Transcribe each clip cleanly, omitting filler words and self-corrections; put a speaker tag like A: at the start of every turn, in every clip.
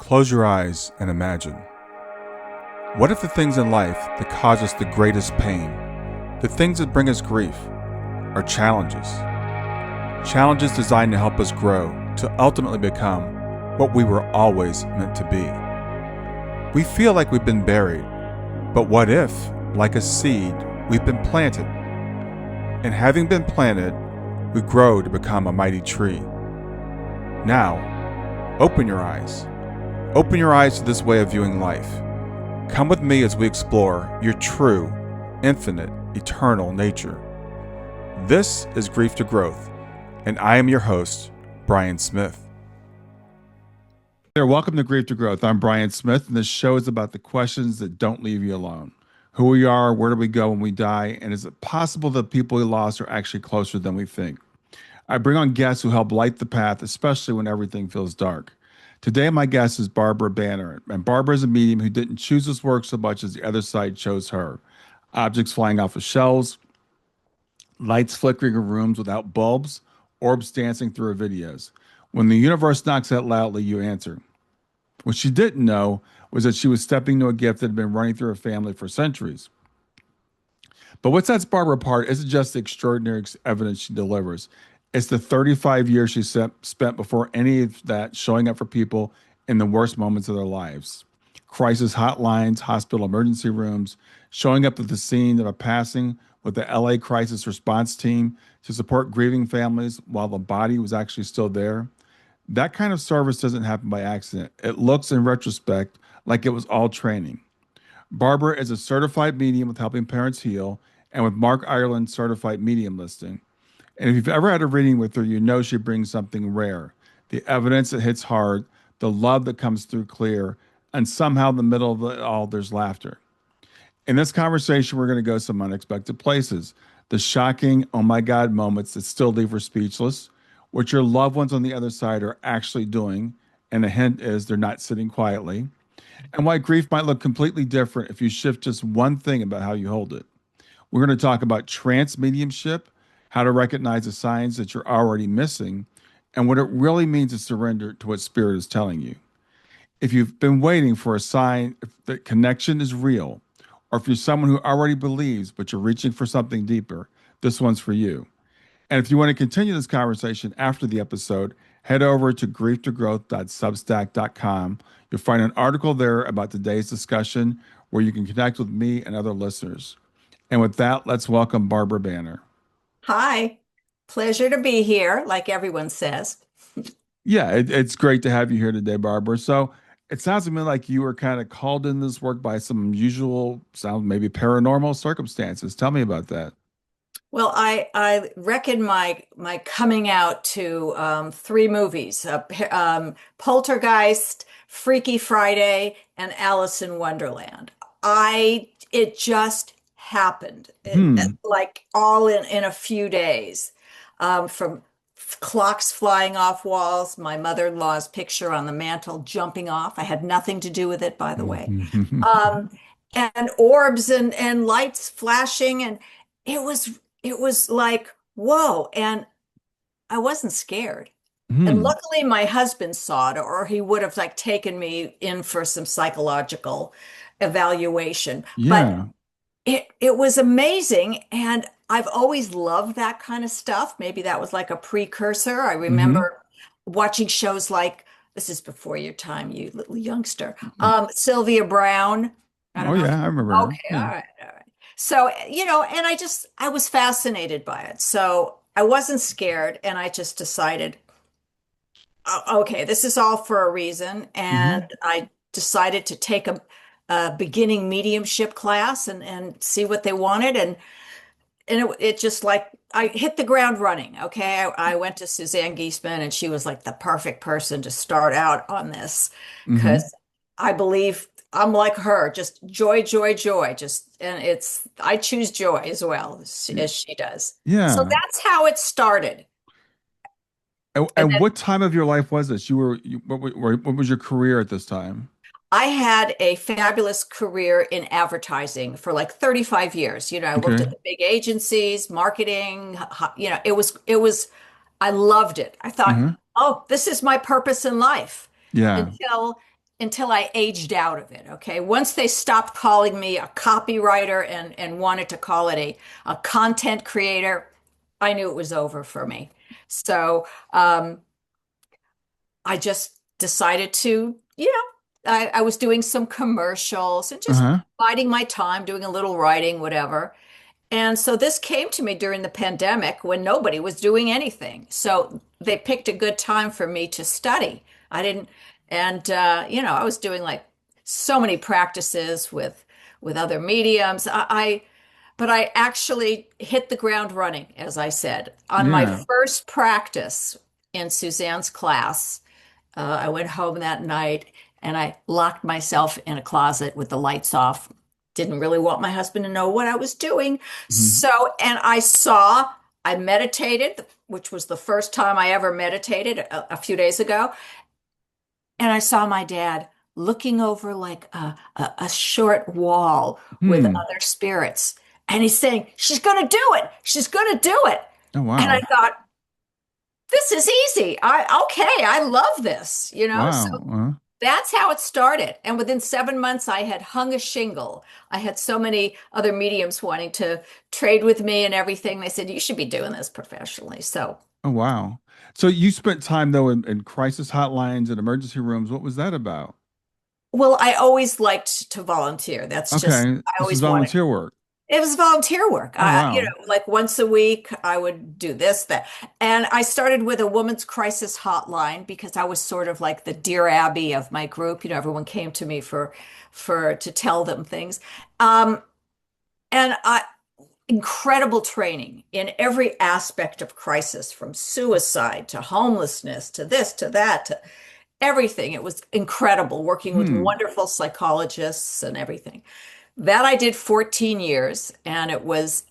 A: Close your eyes and imagine. What if the things in life that cause us the greatest pain, the things that bring us grief, are challenges? Challenges designed to help us grow, to ultimately become what we were always meant to be. We feel like we've been buried, but what if, like a seed, we've been planted? And having been planted, we grow to become a mighty tree. Now, open your eyes. Open your eyes to this way of viewing life. Come with me as we explore your true, infinite, eternal nature. This is Grief to Growth, and I am your host, Brian Smith. There, welcome to Grief to Growth. I'm Brian Smith, and this show is about the questions that don't leave you alone. Who we are, where do we go when we die, and is it possible that people we lost are actually closer than we think? I bring on guests who help light the path, especially when everything feels dark. Today, my guest is Barbara Banner, and Barbara is a medium who didn't choose this work so much as the other side chose her. Objects flying off of shelves, lights flickering in rooms without bulbs, orbs dancing through her videos. When the universe knocks out loudly, you answer. What she didn't know was that she was stepping into a gift that had been running through her family for centuries. But what sets Barbara apart isn't just the extraordinary evidence she delivers. It's the 35 years she spent before any of that showing up for people in the worst moments of their lives. Crisis hotlines, hospital emergency rooms, showing up at the scene of a passing with the LA crisis response team to support grieving families while the body was actually still there. That kind of service doesn't happen by accident. It looks in retrospect like it was all training. Barbara is a certified medium with Helping Parents Heal and with Mark Ireland's certified medium listing. And if you've ever had a reading with her, you know she brings something rare. The evidence that hits hard, the love that comes through clear, and somehow in the middle of it all, there's laughter. In this conversation, we're going to go some unexpected places. The shocking, oh my God moments that still leave her speechless, what your loved ones on the other side are actually doing, and the hint is they're not sitting quietly, and why grief might look completely different if you shift just one thing about how you hold it. We're going to talk about trance mediumship, how to recognize the signs that you're already missing, and what it really means to surrender to what Spirit is telling you. If you've been waiting for a sign if the connection is real, or if you're someone who already believes but you're reaching for something deeper, this one's for you. And if you want to continue this conversation after the episode, head over to grieftogrowth.substack.com. You'll find an article there about today's discussion where you can connect with me and other listeners. And with that, let's welcome Barbara Banner.
B: Hi, pleasure to be here, like everyone says.
A: Yeah, it's great to have you here today, Barbara. So it sounds to me like you were kind of called in this work by some unusual, sound maybe paranormal circumstances. Tell me about that.
B: Well, I reckon my coming out to three movies: Poltergeist, Freaky Friday, and Alice in Wonderland. It just happened, like all in a few days, from clocks flying off walls, my mother-in-law's picture on the mantle jumping off. I had nothing to do with it, by the way. Um, and orbs and lights flashing, and it was like, whoa. And I wasn't scared. And
A: Hmm.
B: luckily my husband saw it, or he would have like taken me in for some psychological evaluation. But
A: Yeah.
B: it was amazing, and I've always loved that kind of stuff. Maybe that was like a precursor. I
A: Hmm.
B: remember watching shows like, this is before your time, you little youngster, Sylvia Brown. I
A: Oh
B: don't know if
A: yeah, I
B: you,
A: remember her.
B: okay, all
A: Yeah.
B: right, all right. So, and I was fascinated by it. So I wasn't scared, and I just decided, okay, this is all for a reason. And
A: Hmm.
B: I decided to take a beginning mediumship class and see what they wanted. And it just like, I hit the ground running. Okay. I went to Suzanne Giesman, and she was like the perfect person to start out on this,
A: Hmm.
B: because I believe I'm like her, just joy, joy, joy. And I choose joy as well as she does. So
A: Yeah.
B: that's how it started. And
A: And
B: then
A: what time of your life was this? What was your career at this time?
B: I had a fabulous career in advertising for like 35 years. I worked
A: Okay.
B: at the big agencies, marketing, I loved it. I thought,
A: Uh-huh.
B: oh, this is my purpose in life,
A: Yeah.
B: until until I aged out of it. Okay. Once they stopped calling me a copywriter and wanted to call it a content creator, I knew it was over for me. So I just decided to, I was doing some commercials and just
A: Uh-huh.
B: biding my time, doing a little writing, whatever. And so this came to me during the pandemic when nobody was doing anything. So they picked a good time for me to study. I didn't, and I was doing like so many practices with other mediums. But I actually hit the ground running, as I said. On my
A: Yeah.
B: first practice in Suzanne's class, I went home that night and I locked myself in a closet with the lights off. Didn't really want my husband to know what I was doing.
A: Mhm.
B: So, and I meditated, which was the first time I ever meditated a few days ago. And I saw my dad looking over like a short wall with
A: Hmm.
B: other spirits. And he's saying, she's going to do it. She's going to do it.
A: Oh,
B: And I
A: wow.
B: thought, this is easy. Okay, I love this, So
A: Wow.
B: that's how it started. And within 7 months, I had hung a shingle. I had so many other mediums wanting to trade with me and everything. They said, you should be doing this professionally. So,
A: Oh, wow. So you spent time though in crisis hotlines and emergency rooms. What was that about?
B: well, I always liked to volunteer.
A: Okay.
B: I
A: This is
B: always wanted.
A: volunteer work.
B: It was volunteer work.
A: Oh, wow.
B: Like once a week, I would do this, that. And I started with a woman's crisis hotline because I was sort of like the Dear Abby of my group. Everyone came to me to tell them things. Um, and I incredible training in every aspect of crisis, from suicide to homelessness to this to that to everything. It was incredible working with
A: Hmm.
B: wonderful psychologists and everything. That I did 14 years, and it was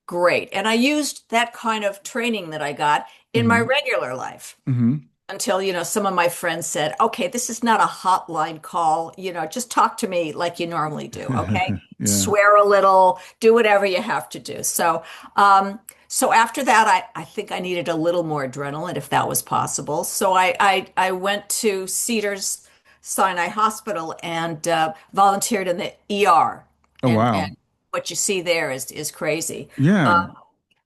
B: great. And I used that kind of training that I got in my
A: Hmm.
B: regular life
A: Hmm.
B: until, some of my friends said, okay, this is not a hotline call, just talk to me like you normally do, okay?
A: Yeah.
B: Swear a little, do whatever you have to do. So after that, I think I needed a little more adrenaline if that was possible. So I went to Cedars Sinai Hospital and volunteered in the ER.
A: Oh,
B: And
A: wow.
B: what you see there is crazy.
A: Yeah.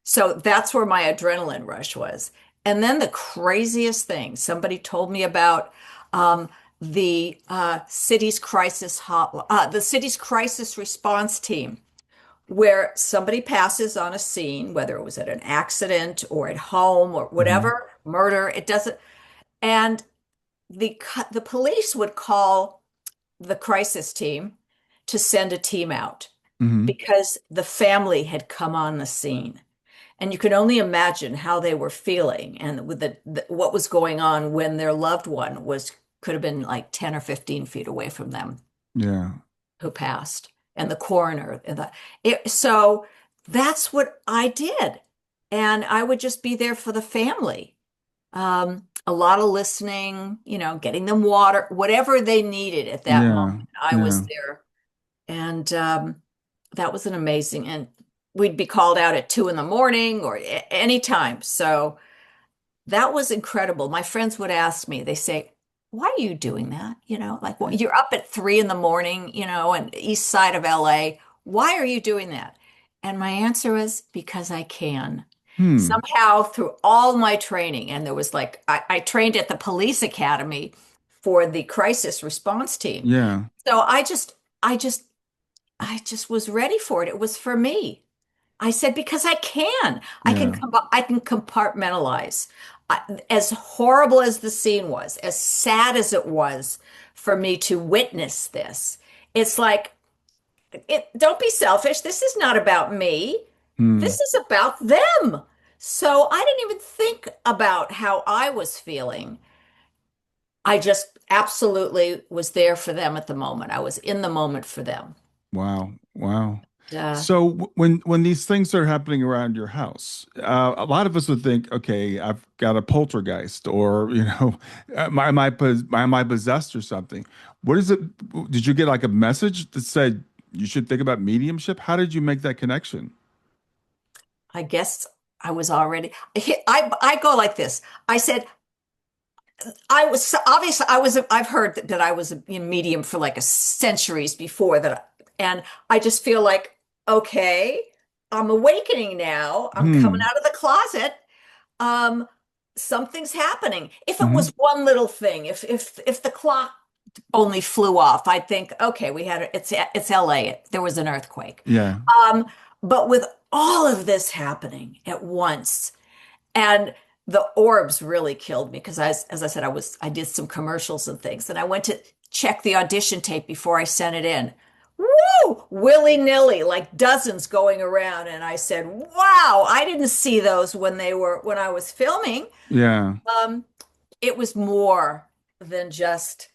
B: So that's where my adrenaline rush was. And then the craziest thing, somebody told me about the city's crisis response team, where somebody passes on a scene, whether it was at an accident or at home or
A: Hmm.
B: whatever, murder, it doesn't. And the police would call the crisis team to send a team out
A: Hmm.
B: because the family had come on the scene. And you can only imagine how they were feeling and with what was going on when their loved one could have been like 10 or 15 feet away from them
A: Yeah.
B: who passed, and the coroner so that's what I did. And I would just be there for the family. A lot of listening, getting them water, whatever they needed at that moment.
A: Yeah.
B: I was
A: Yeah.
B: there. And that was an amazing, and we'd be called out at 2 in the morning or any time. So that was incredible. My friends would ask me, they say, why are you doing that? Like, well, you're up at 3 in the morning, and east side of LA. Why are you doing that? And my answer is because I can.
A: Hmm.
B: Somehow through all my training, and there was like, I trained at the police academy for the crisis response team.
A: Yeah.
B: So I just was ready for it. It was for me. I said, because I can.
A: Yeah.
B: I can compartmentalize. As horrible as the scene was, as sad as it was for me to witness this, it's like, don't be selfish. This is not about me.
A: Hmm.
B: This is about them. So I didn't even think about how I was feeling. I just absolutely was there for them at the moment. I was in the moment for them.
A: Wow. Wow.
B: Uh,
A: So when these things are happening around your house, a lot of us would think, okay, I've got a poltergeist, or am I possessed or something? What is it? Did you get like a message that said you should think about mediumship? How did you make that connection?
B: I guess I was already, I go like this. I said, I was obviously I've heard that I was a medium for like a centuries before that, and I just feel like, okay, I'm awakening now. I'm coming
A: Hmm.
B: out of the closet. Um, Something's happening. If it
A: Hmm.
B: was one little thing, if the clock only flew off, I'd think, okay, it's LA. There was an earthquake.
A: Yeah.
B: Um, but with all of this happening at once, and the orbs really killed me because as I said, I did some commercials and things, and I went to check the audition tape before I sent it in. Woo! Willy-nilly, like dozens going around, and I said, "Wow, I didn't see those when I was filming."
A: Yeah.
B: Um, it was more than just,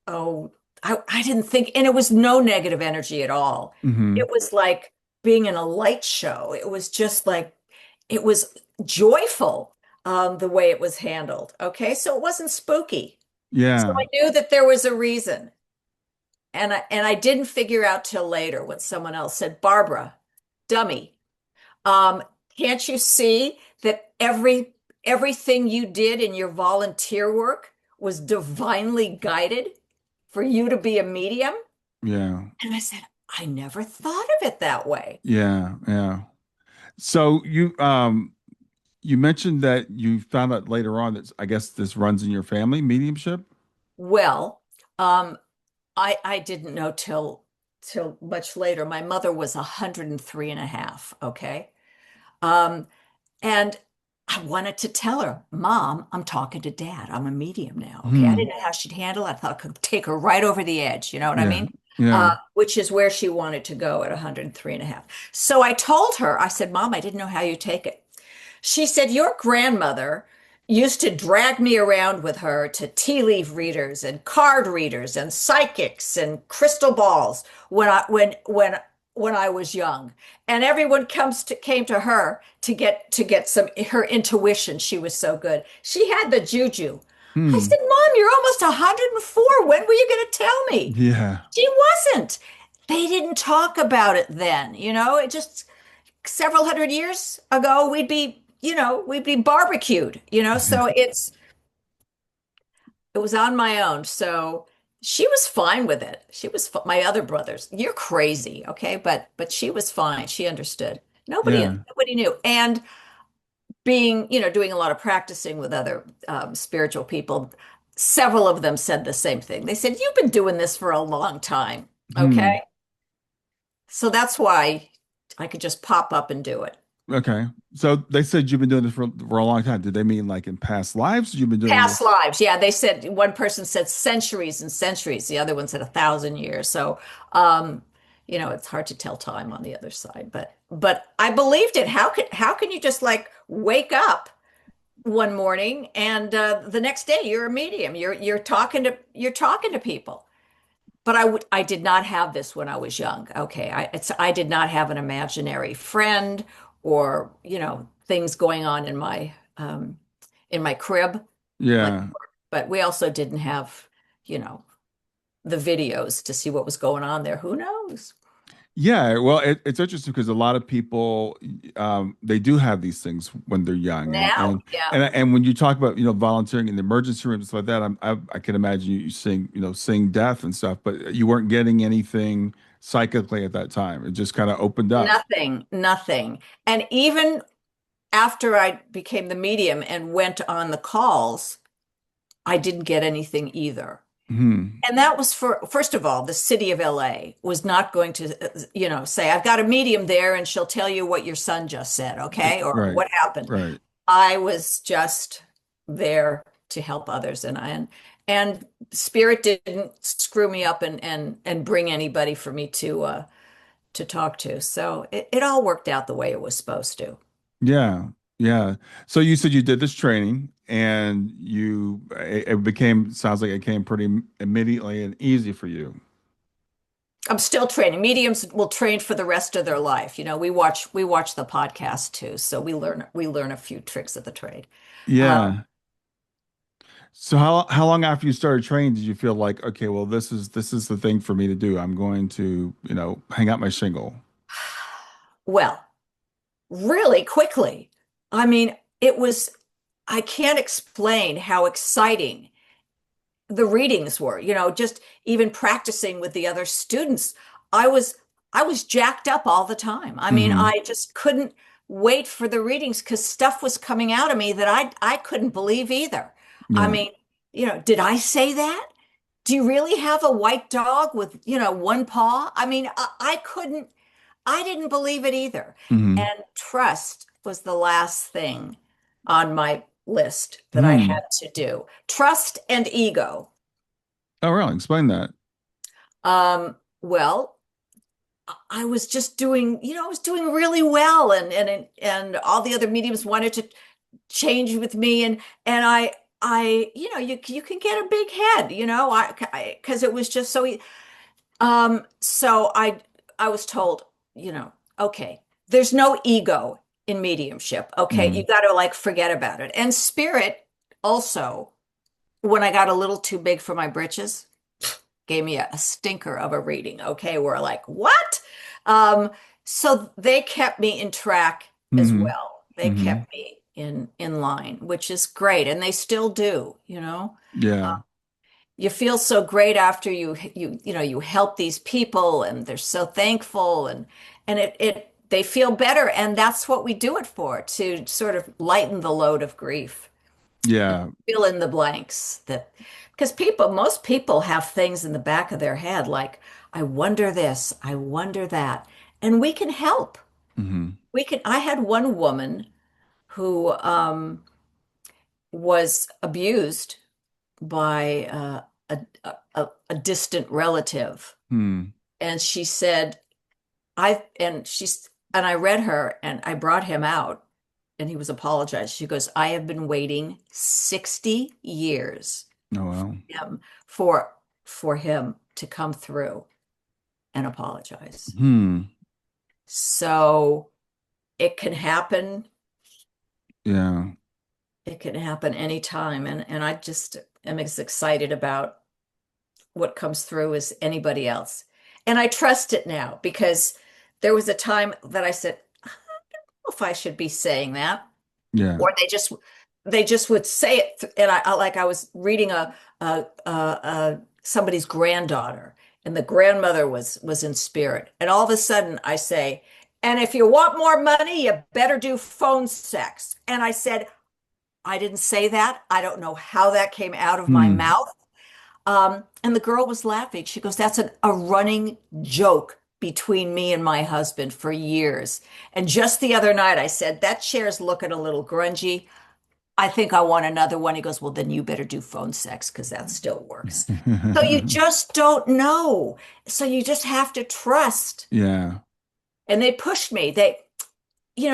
B: oh, I didn't think, and it was no negative energy at all.
A: Hmm.
B: It was like being in a light show. It was just like, it was joyful, the way it was handled. Okay, so it wasn't spooky. So
A: Yeah.
B: I knew that there was a reason. And I didn't figure out till later when someone else said, Barbara, dummy, um, can't you see that everything you did in your volunteer work was divinely guided for you to be a medium?
A: Yeah.
B: And I said, I never thought of it that way.
A: Yeah. Yeah. So you mentioned that you found out later on that I guess this runs in your family, mediumship?
B: Well, um, I didn't know till much later. My mother was 103 and a half, okay? Um, and I wanted to tell her, Mom, I'm talking to Dad. I'm a medium now, okay? I
A: Hmm.
B: didn't know how she'd handle it. I thought I could take her right over the edge, you know what I
A: Yeah.
B: mean?
A: Yeah.
B: Which is where she wanted to go at 103 and a half. So I told her, I said, Mom, I didn't know how you take it. She said, Your grandmother used to drag me around with her to tea leaf readers and card readers and psychics and crystal balls when I was young. And everyone came to her to get some her intuition. She was so good. She had the juju. I
A: Hmm.
B: said, Mom, you're almost 104. When were you going to tell me?
A: Yeah.
B: She wasn't. They didn't talk about it then, it just several hundred years ago, we'd be barbecued, so it was on my own. So she was fine with it. My other brothers, you're crazy, okay? But she was fine. She understood.
A: Yeah.
B: Nobody knew. And doing a lot of practicing with other spiritual people, several of them said the same thing. They said, You've been doing this for a long time,
A: Hmm.
B: okay? So that's why I could just pop up and do it.
A: Okay. So they said you've been doing this for a long time. Did they mean like in past lives? You've been doing
B: Past
A: this?
B: lives. Yeah, they said one person said centuries and centuries. The other one said 1,000 years. So, um, it's hard to tell time on the other side. But I believed it. How can you just like wake up one morning and the next day you're a medium? You're talking to people. But I did not have this when I was young. Okay, I did not have an imaginary friend or things going on in my crib like.
A: Yeah.
B: But we also didn't have you know the videos to see what was going on there. Who knows?
A: Yeah. Well, it's interesting because a lot of people they do have these things when they're young, and
B: Now,
A: and
B: yeah,
A: and when you talk about volunteering in the emergency rooms like that, I can imagine you seeing seeing death and stuff, but you weren't getting anything psychically at that time. It just kind of opened up.
B: nothing. And even after I became the medium and went on the calls, I didn't get anything either.
A: Hmm.
B: And that was for, first of all, the city of LA was not going to, say, I've got a medium there and she'll tell you what your son just said, okay? Or
A: Right.
B: what happened.
A: Right.
B: I was just there to help others. And Spirit didn't screw me up and bring anybody for me to talk to. So it all worked out the way it was supposed to.
A: Yeah, yeah. So you said you did this training and it became sounds like it came pretty immediately and easy for you.
B: I'm still training. Mediums will train for the rest of their life. We watch the podcast too, so we learn a few tricks of the trade. Uh,
A: Yeah. So how long after you started training did you feel like, okay, well this is the thing for me to do. I'm going to, hang out my shingle.
B: well, really quickly. I mean, I can't explain how exciting the readings were, just even practicing with the other students. I was I was jacked up all the time. I mean,
A: Mm-hmm.
B: I just couldn't wait for the readings because stuff was coming out of me that I couldn't believe either. I
A: Yeah.
B: mean, did I say that? Do you really have a white dog with, one paw? I mean, I couldn't, I didn't believe it either.
A: Mm-hmm.
B: And trust was the last thing on my list that I
A: Hmm.
B: had to do. Trust and ego.
A: Oh, really? Explain that.
B: Well, I was just doing, I was doing really well, and all the other mediums wanted to change with me, and you can get a big head, because it was just so. So I was told, okay, there's no ego in mediumship. Okay,
A: Mm-hmm.
B: you got to like forget about it. And spirit also, when I got a little too big for my britches, gave me a stinker of a reading. Okay, we're like, what? Um, so they kept me in track as
A: Mm-hmm.
B: well. They
A: Mm-hmm.
B: kept me in line, which is great, and they still do.
A: Yeah.
B: You feel so great after you help these people, and they're so thankful, and it they feel better, and that's what we do it for, to sort of lighten the load of grief and
A: Yeah.
B: fill in the blanks, that because most people have things in the back of their head like, I wonder this, I wonder that, and we can help.
A: Mm-hmm.
B: I had one woman who was abused by a distant relative,
A: Hmm.
B: and she said, and I read her, and I brought him out, and he was apologized. She goes, I have been waiting 60 years
A: Oh, well.
B: him for him to come through and apologize.
A: Hmm.
B: So it can happen.
A: Yeah.
B: It can happen anytime. And I just am as excited about what comes through as anybody else. And I trust it now, because there was a time that I said, I don't know if I should be saying that.
A: Yeah.
B: Or they just would say it, and I was reading somebody's granddaughter, and the grandmother was in spirit, and all of a sudden I say, and if you want more money, you better do phone sex. And I said, I didn't say that. I don't know how that came out of my
A: Hmm.
B: mouth. And the girl was laughing. She goes, that's a running joke between me and my husband for years. And just the other night, I said, that chair's looking a little grungy. I think I want another one. He goes, well, then you better do phone sex because that still works. So you just don't know. So you just have to trust.
A: Yeah.
B: And they pushed me.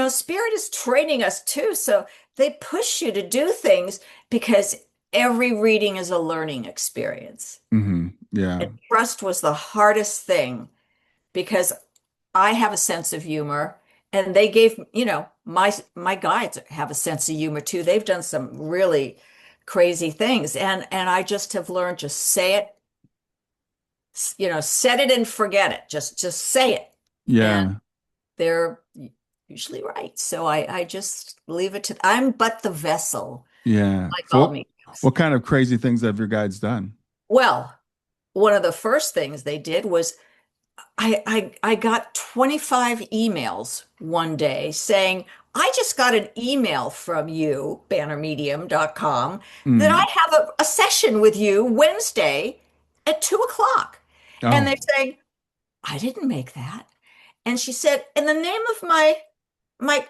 B: Spirit is training us too. So they push you to do things because every reading is a learning experience.
A: Mm-hmm. Yeah.
B: And trust was the hardest thing because I have a sense of humor, and they gave, my guides have a sense of humor too. They've done some really crazy things, and I just have learned, just say it, set it and forget it. Just say it, and
A: Yeah.
B: they're usually right. So I just leave it to, I'm but the vessel,
A: Yeah.
B: like
A: So
B: all
A: what,
B: mediums.
A: what kind of crazy things have your guides done?
B: Well, one of the first things they did was I got 25 emails one day saying, I just got an email from you, bannermedium.com, that
A: Mm.
B: I have a session with you Wednesday at 2 o'clock. And
A: Oh.
B: they're saying, I didn't make that. And she said, and the name of my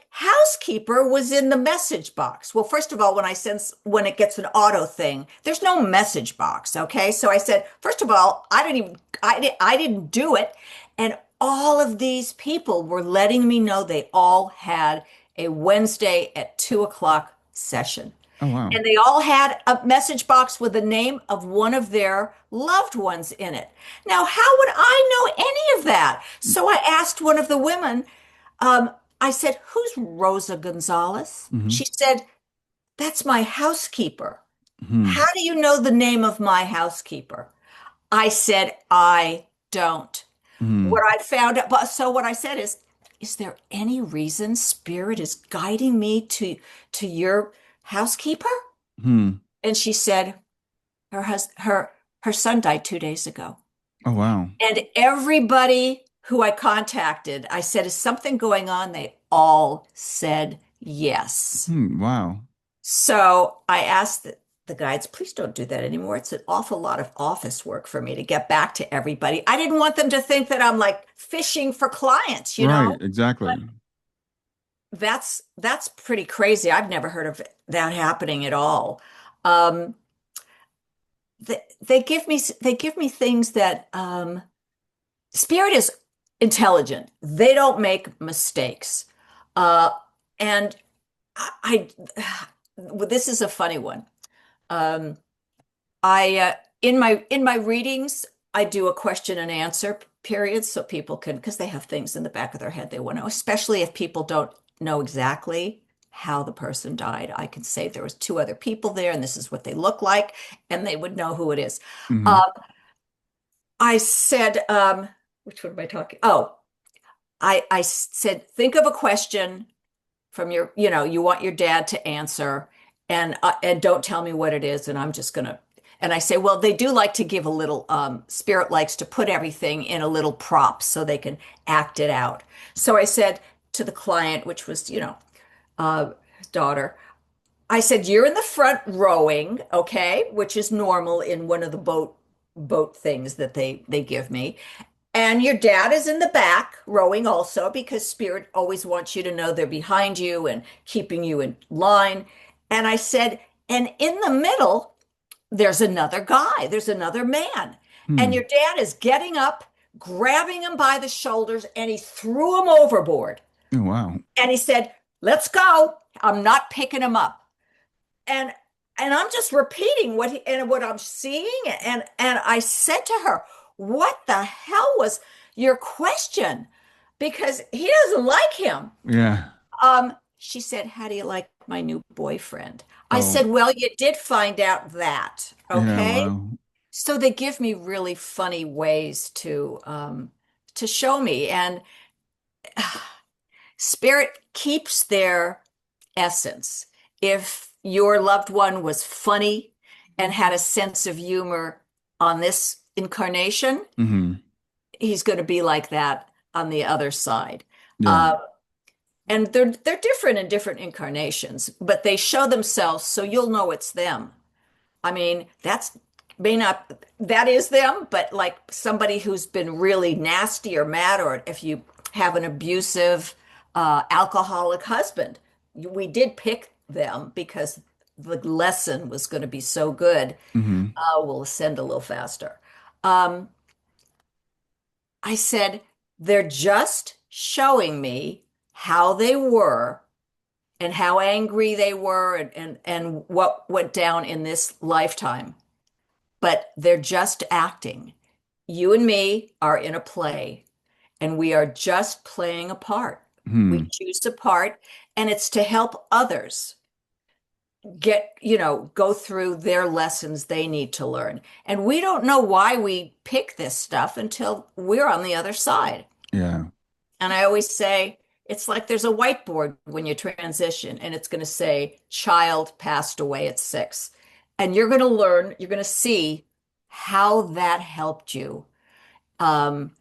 B: housekeeper was in the message box. Well, first of all, when it gets an auto thing, there's no message box. Okay. So I said, first of all, I didn't do it. And all of these people were letting me know they all had a Wednesday at 2 o'clock session.
A: Oh, wow.
B: And they all had a message box with the name of one of their loved ones in it. Now, how would I know any of that? So I asked one of the women, I said, who's Rosa Gonzalez?
A: Mm-hmm.
B: She said, that's my housekeeper.
A: Hmm.
B: How do you know the name of my housekeeper? I said, I don't.
A: Hmm.
B: What I found out, but so what I said is there any reason spirit is guiding me to your housekeeper?
A: Hmm.
B: And she said, her son died 2 days ago.
A: Oh, wow.
B: And everybody who I contacted, I said, is something going on? They all said yes.
A: Wow.
B: So I asked the guides, please don't do that anymore. It's an awful lot of office work for me to get back to everybody. I didn't want them to think that I'm like fishing for clients, you
A: Right,
B: know? But
A: exactly.
B: that's pretty crazy. I've never heard of that happening at all. Um, they give me things that spirit is intelligent. They don't make mistakes. Uh, and this is a funny one. Um, I in my readings, I do a question and answer period so people can, because they have things in the back of their head they want to know, especially if people don't know exactly how the person died. I can say there was two other people there and this is what they look like, and they would know who it is.
A: Hmm.
B: Uh, I said, which one am I talking? Oh, I said, think of a question from you want your dad to answer, and don't tell me what it is, and I'm just gonna. And I say, well, they do like to give a little. Spirit likes to put everything in a little prop so they can act it out. So I said to the client, which was his daughter, I said, you're in the front rowing, okay, which is normal in one of the boat things that they give me. And your dad is in the back rowing also because spirit always wants you to know they're behind you and keeping you in line. And I said, and in the middle, there's another guy, there's another man. And
A: Hmm.
B: your dad is getting up, grabbing him by the shoulders, and he threw him overboard.
A: Oh, wow.
B: And he said, let's go. I'm not picking him up. And I'm just repeating what I'm seeing. And I said to her, what the hell was your question? Because he doesn't like him.
A: Yeah.
B: She said, how do you like my new boyfriend? I
A: Oh,
B: said, well, you did find out that,
A: yeah,
B: okay?
A: wow.
B: So they give me really funny ways to show me. And spirit keeps their essence. If your loved one was funny and had a sense of humor on this incarnation,
A: Hmm.
B: he's going to be like that on the other side.
A: Yeah.
B: Uh, and they're different in different incarnations, but they show themselves so you'll know it's them. I mean, that is them, but like somebody who's been really nasty or mad, or if you have an abusive, alcoholic husband, we did pick them because the lesson was going to be so good.
A: Hmm.
B: We'll ascend a little faster. Um, I said, they're just showing me how they were and how angry they were and what went down in this lifetime, but they're just acting. You and me are in a play, and we are just playing a part. We
A: Hmm.
B: choose a part, and it's to help others go through their lessons they need to learn. And we don't know why we pick this stuff until we're on the other side.
A: Yeah.
B: And I always say, it's like there's a whiteboard when you transition, and it's going to say, child passed away at 6. And you're going to learn, you're going to see how that helped you, um,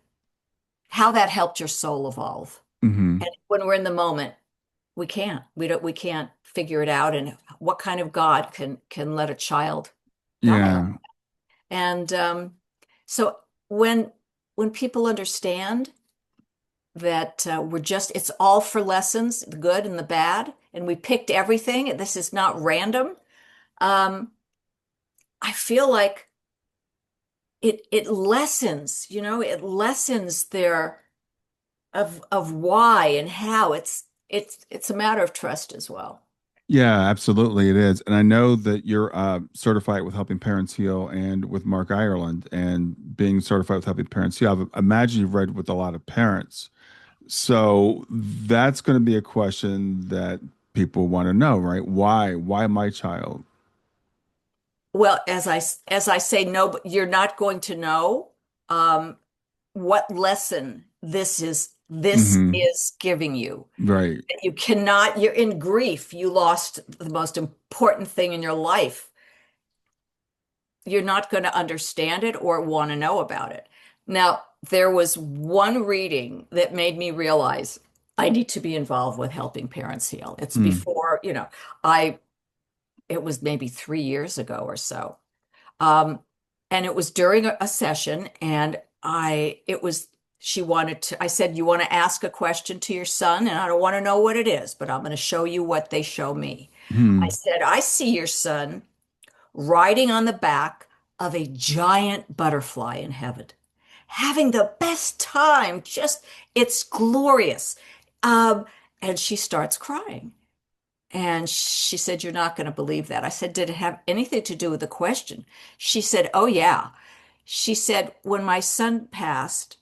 B: how that helped your soul evolve.
A: Hmm.
B: And when we're in the moment, we can't figure it out. And what kind of God can let a child die like?
A: Yeah.
B: And so when when people understand that it's all for lessons, the good and the bad, and we picked everything. This is not random. Um, I feel like it lessens their of why and how. It's a matter of trust as well.
A: Yeah, absolutely it is. And I know that you're certified with Helping Parents Heal and with Mark Ireland and being certified with Helping Parents Heal. I imagine you've read with a lot of parents. So that's going to be a question that people want to know, right? Why? Why my child?
B: Well, as I say, no, but you're not going to know um, what lesson this
A: Hmm.
B: is giving you.
A: Right.
B: You cannot, you're in grief. You lost the most important thing in your life. you're not going to understand it or want to know about it. Now, there was one reading that made me realize I need to be involved with helping parents heal. It's
A: Hmm.
B: before, I it was maybe 3 years ago or so. Um, and it was during a session, and she wanted to, I said, you want to ask a question to your son, and I don't want to know what it is, but I'm going to show you what they show me. I
A: Hmm.
B: said, I see your son riding on the back of a giant butterfly in heaven, having the best time. It's glorious. Um, and she starts crying. And she said, you're not going to believe that. I said, did it have anything to do with the question? She said, oh, yeah. She said, when my son passed,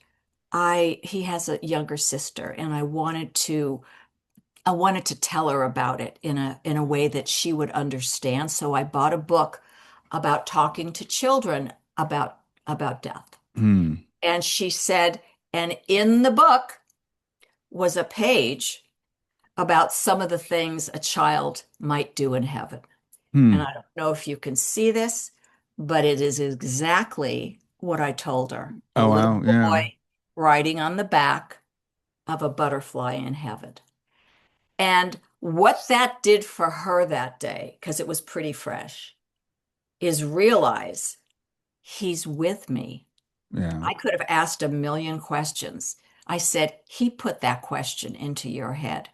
B: he has a younger sister, and I wanted to tell her about it in a way that she would understand. So I bought a book about talking to children about death.
A: Hmm.
B: And she said, and in the book was a page about some of the things a child might do in heaven. And
A: Hmm.
B: I don't know if you can see this, but it is exactly what I told her. A
A: Oh
B: little
A: wow. Yeah.
B: boy riding on the back of a butterfly in heaven. And what that did for her that day, because it was pretty fresh, is realize he's with me.
A: Yeah.
B: I could have asked a million questions. I said, he put that question into your head.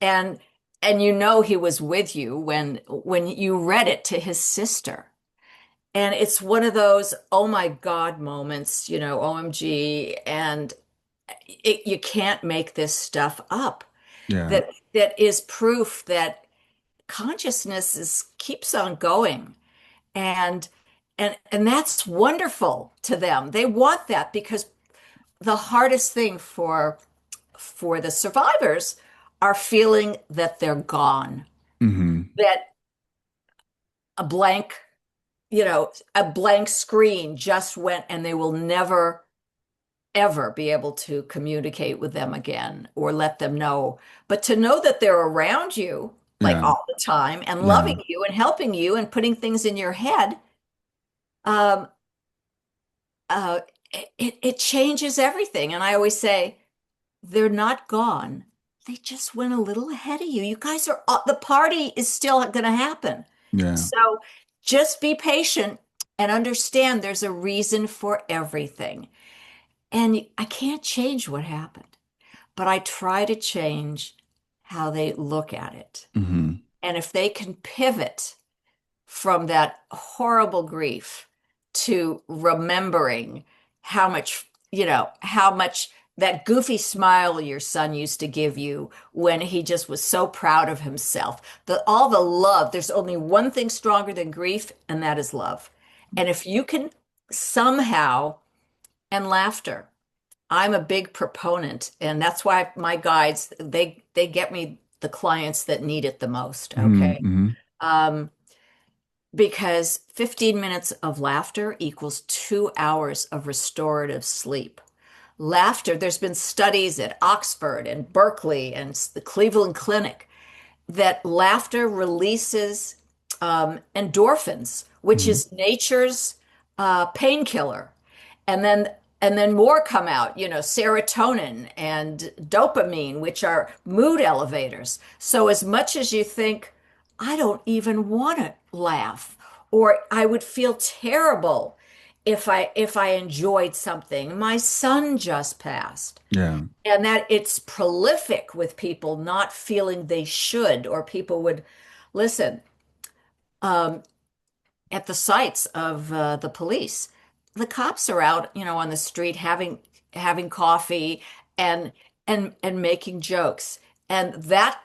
B: And he was with you when you read it to his sister. And it's one of those, oh my God moments, OMG, and you can't make this stuff up.
A: Yeah.
B: That is proof that consciousness keeps on going. And and that's wonderful to them. They want that because the hardest thing for the survivors are feeling that they're gone,
A: Hmm.
B: that a blank, a blank screen just went, and they will never ever be able to communicate with them again or let them know. But to know that they're around you like
A: Yeah.
B: all the time and
A: Yeah.
B: loving you and helping you and putting things in your head, um, uh, it changes everything. And I always say, they're not gone. They just went a little ahead of you. You guys the party is still going to happen.
A: Yeah.
B: So just be patient and understand there's a reason for everything. And I can't change what happened, but I try to change how they look at it.
A: Hmm.
B: And if they can pivot from that horrible grief to remembering how much that goofy smile your son used to give you when he just was so proud of himself, all the love, there's only one thing stronger than grief, and that is love. And if you can somehow, and laughter. I'm a big proponent, and that's why my guides, they get me the clients that need it the most,
A: Hmm.
B: okay?
A: Hmm.
B: Um, because 15 minutes of laughter equals 2 hours of restorative sleep. Laughter, there's been studies at Oxford and Berkeley and the Cleveland Clinic that laughter releases endorphins, which
A: Hmm.
B: is nature's painkiller. And then more come out, serotonin and dopamine, which are mood elevators. So as much as you think, I don't even want to laugh, or I would feel terrible if I enjoyed something. My son just passed.
A: Yeah.
B: And that it's prolific with people not feeling they should, or people would listen. Um, at the sites of the police. The cops are out, on the street having coffee and and making jokes, and that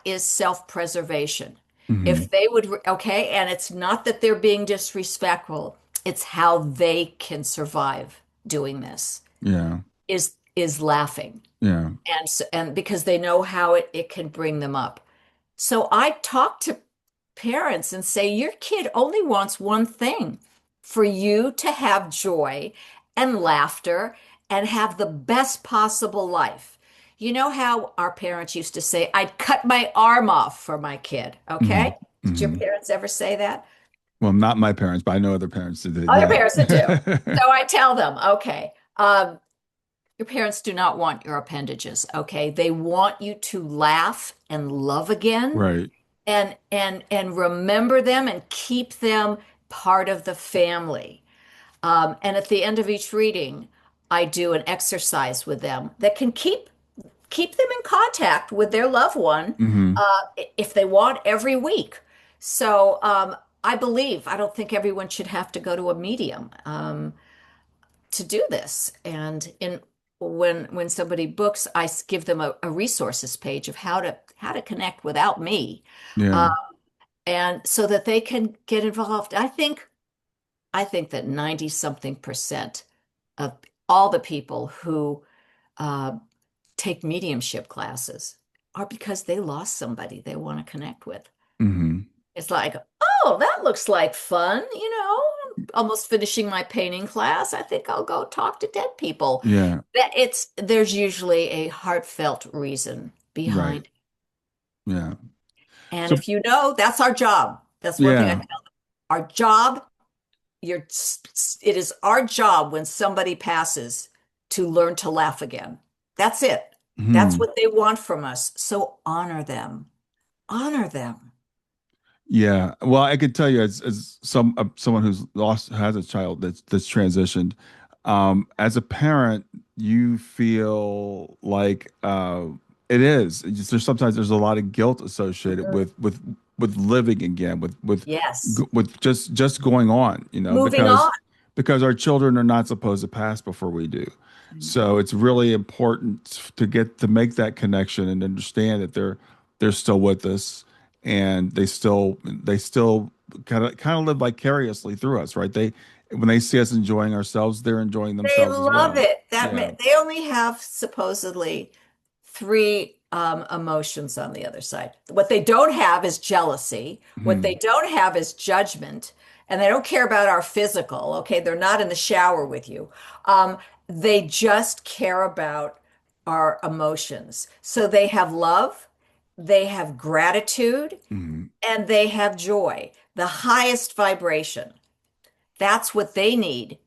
B: is self-preservation.
A: Hmm.
B: If they would, okay, and it's not that they're being disrespectful; it's how they can survive doing this
A: Yeah.
B: is laughing,
A: Yeah.
B: and because they know how it can bring them up. So I talk to parents and say, your kid only wants one thing, for you to have joy and laughter and have the best possible life. You know how our parents used to say, I'd cut my arm off for my kid,
A: Hmm.
B: okay? Did your
A: Hmm.
B: parents ever say that?
A: Well, not my parents, but I know other parents that did.
B: Other
A: Yeah.
B: parents that do. So I tell them, okay, your parents do not want your appendages, okay? They want you to laugh and love again
A: Right.
B: and remember them and keep them part of the family. And at the end of each reading, I do an exercise with them that can keep them in contact with their loved one
A: Hmm.
B: if they want every week. So I don't think everyone should have to go to a medium to do this. And in when somebody books, give them a resources page of how to connect without me, uh,
A: Yeah.
B: and so that they can get involved. I think that 90 something percent of all the people who uh, take mediumship classes are because they lost somebody they want to connect with.
A: Hmm.
B: It's like, oh, that looks like fun, almost finishing my painting class. I think I'll go talk to dead people.
A: Yeah.
B: There's usually a heartfelt reason
A: Right.
B: behind.
A: Yeah.
B: And
A: So,
B: if you know, that's our job. That's one thing I
A: yeah.
B: tell them. Our job, you're, it is our job when somebody passes to learn to laugh again. That's it. That's
A: Hmm.
B: what they want from us. So honor them. Honor them.
A: Yeah. Well, I could tell you as someone who's lost has a child that's transitioned, as a parent, you feel like it is. There's sometimes there's a lot of guilt associated
B: Mhm.
A: with living again,
B: Yes.
A: with just going on,
B: Moving on.
A: because our children are not supposed to pass before we do. So it's really important to get to make that connection and understand that they're still with us and they still kind of live vicariously through us, right? They when they see us enjoying ourselves, they're enjoying
B: They
A: themselves as
B: love
A: well.
B: it.
A: Yeah.
B: They only have supposedly three emotions on the other side. What they don't have is jealousy. What they
A: Hmm.
B: don't have is judgment, and they don't care about our physical. Okay, they're not in the shower with you. Um, they just care about our emotions. So they have love, they have gratitude,
A: Hmm.
B: and they have joy. The highest vibration. That's what they need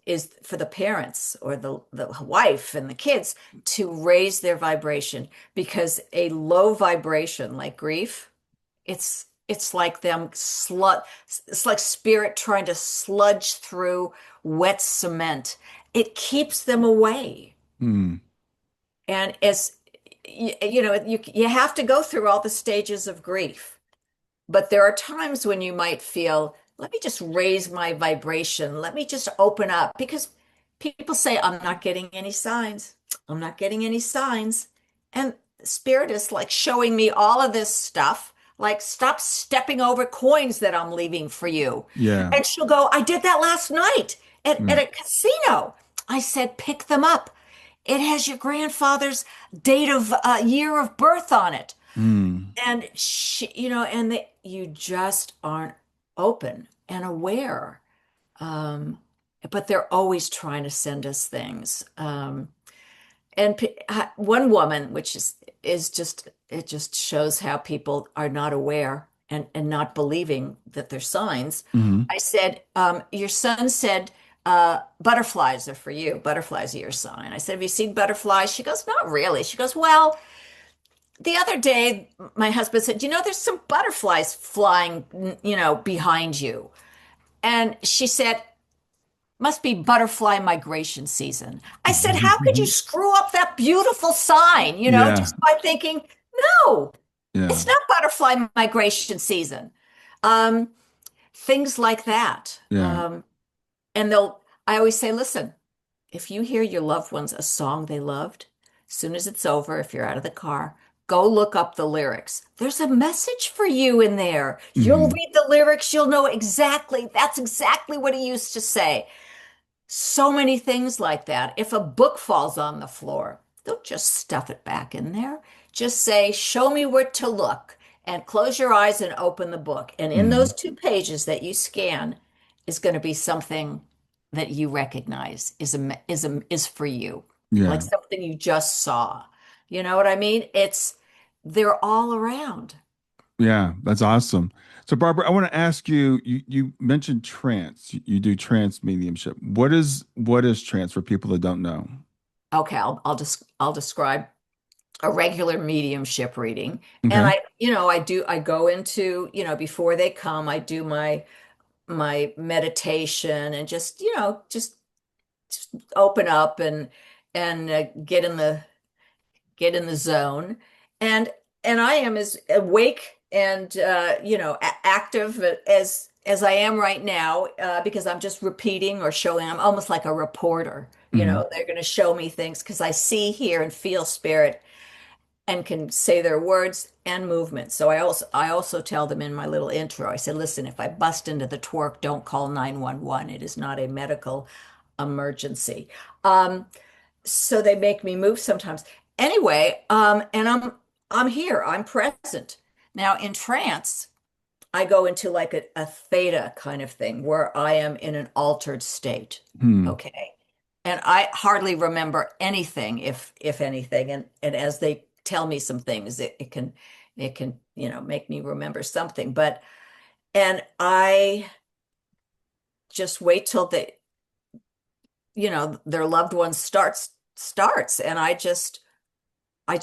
B: is for the parents or the wife and the kids to raise their vibration because a low vibration like grief, it's like it's like spirit trying to sludge through wet cement. It keeps them away.
A: Hmm.
B: And as you have to go through all the stages of grief. But there are times when you might feel, let me just raise my vibration. Let me just open up because people say, I'm not getting any signs. I'm not getting any signs. And Spirit is like showing me all of this stuff, like, stop stepping over coins that I'm leaving for you.
A: Yeah.
B: And she'll go, I did that last night at
A: Yeah.
B: a casino. I said, pick them up. It has your grandfather's date of year of birth on it.
A: Hmm.
B: And you just aren't open and aware. Um, but they're always trying to send us things. One woman, which is just it just shows how people are not aware and not believing that they're signs.
A: Hmm.
B: I said, your son said butterflies are for you. Butterflies are your sign. I said, have you seen butterflies? She goes, not really. She goes, well, the other day, my husband said, there's some butterflies flying, behind you. And she said, must be butterfly migration season. I said, how could you screw up that beautiful sign,
A: Yeah.
B: just by thinking, no,
A: Yeah.
B: it's not butterfly migration season. Um, Things like that.
A: Yeah.
B: And I always say, listen, if you hear your loved ones a song they loved, as soon as it's over, if you're out of the car, go look up the lyrics. There's a message for you in there. You'll
A: Hmm.
B: read the lyrics, you'll know that's exactly what he used to say. So many things like that. If a book falls on the floor, don't just stuff it back in there. Just say, show me where to look, and close your eyes and open the book. And in
A: Hmm.
B: those 2 pages that you scan is going to be something that you recognize is for you, like
A: Yeah.
B: something you just saw. You know what I mean? They're all around.
A: Yeah. That's awesome. So, Barbara, I want to ask you, you mentioned trance. You do trance mediumship. What is trance for people that don't know?
B: Okay, I'll describe a regular mediumship reading. And
A: Okay.
B: I go into, before they come, I do my meditation and just open up and get in the zone. And and I am as awake and active as I am right now, because I'm just repeating or showing. I'm almost like a reporter.
A: Hmm.
B: They're going to show me things because I see, hear, and feel spirit and can say their words and movements. So I also tell them in my little intro, I said, listen, if I bust into the twerk, don't call 911. It is not a medical emergency. Um, so they make me move sometimes. Anyway, and I'm here, I'm present. Now in trance, I go into like a theta kind of thing where I am in an altered state.
A: Hmm.
B: Okay. And I hardly remember anything, if anything. And as they tell me some things, it can make me remember something. And I just wait till their loved one starts. And I just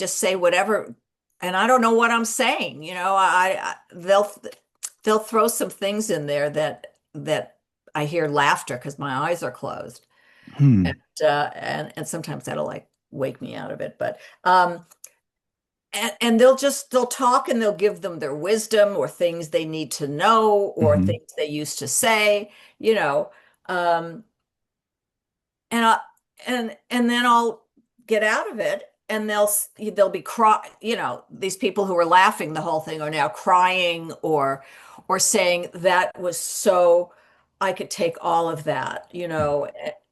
B: say whatever, and I don't know what I'm saying. They'll throw some things in there that I hear laughter because my eyes are closed, and
A: Hmm.
B: and sometimes that'll like wake me out of it. And they'll talk and they'll give them their wisdom or things they need to know or
A: Hmm.
B: things they used to say, you know. Um, and I and then I'll get out of it, and they'll be these people who are laughing the whole thing are now crying or saying that was so, I could take all of that,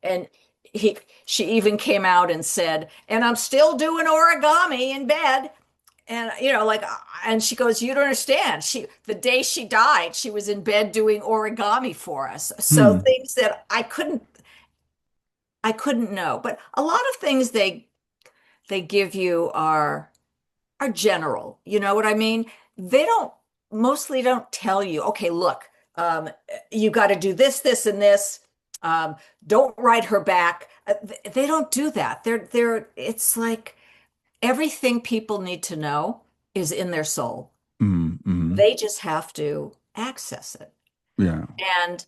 B: and he she even came out and said, and I'm still doing origami in bed. And and she goes, you don't understand. The day she died, she was in bed doing origami for us. So
A: Hmm.
B: things that I couldn't know. But a lot of things they give you are general. You know what I mean? They don't tell you, okay, look, you got to do this, this, and this. Um, don't write her back. They don't do that. It's like everything people need to know is in their soul.
A: Hmm. Hmm.
B: They just have to access it.
A: Yeah.
B: And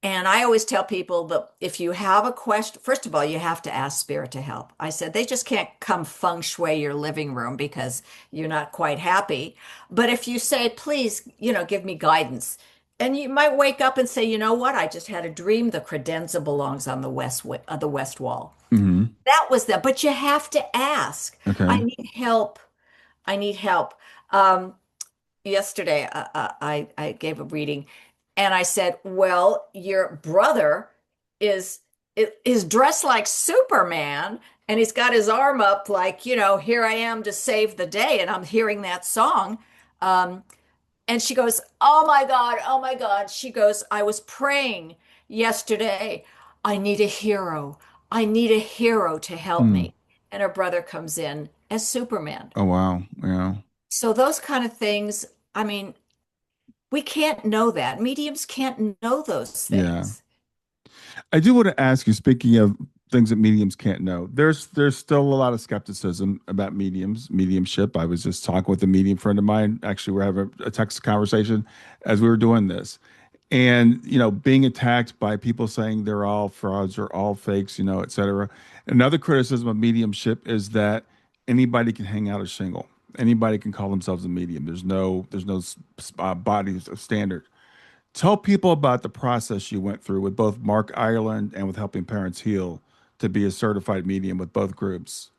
B: And I always tell people that if you have a question, first of all, you have to ask spirit to help. I said they just can't come feng shui your living room because you're not quite happy. But if you say, please, give me guidance, and you might wake up and say, you know what? I just had a dream. The credenza belongs on the west wall.
A: Hmm.
B: That was that. But you have to ask. I
A: Okay.
B: need help. I need help. Um, Yesterday I gave a reading and I said, well, your brother is is dressed like Superman and he's got his arm up like, here I am to save the day. And I'm hearing that song. Um, and she goes, oh my God, oh my God. She goes, I was praying yesterday. I need a hero. I need a hero to help
A: Hmm.
B: me. And her brother comes in as Superman.
A: Oh, wow. Yeah.
B: So those kind of things, I mean, we can't know that. Mediums can't know those
A: Yeah.
B: things.
A: I do want to ask you, speaking of things that mediums can't know, there's still a lot of skepticism about mediumship. I was just talking with a medium friend of mine. Actually, we're having a text conversation as we were doing this. And, being attacked by people saying they're all frauds or all fakes, et cetera. Another criticism of mediumship is that anybody can hang out a shingle. Anybody can call themselves a medium. There's no body of standard. Tell people about the process you went through with both Mark Ireland and with Helping Parents Heal to be a certified medium with both groups.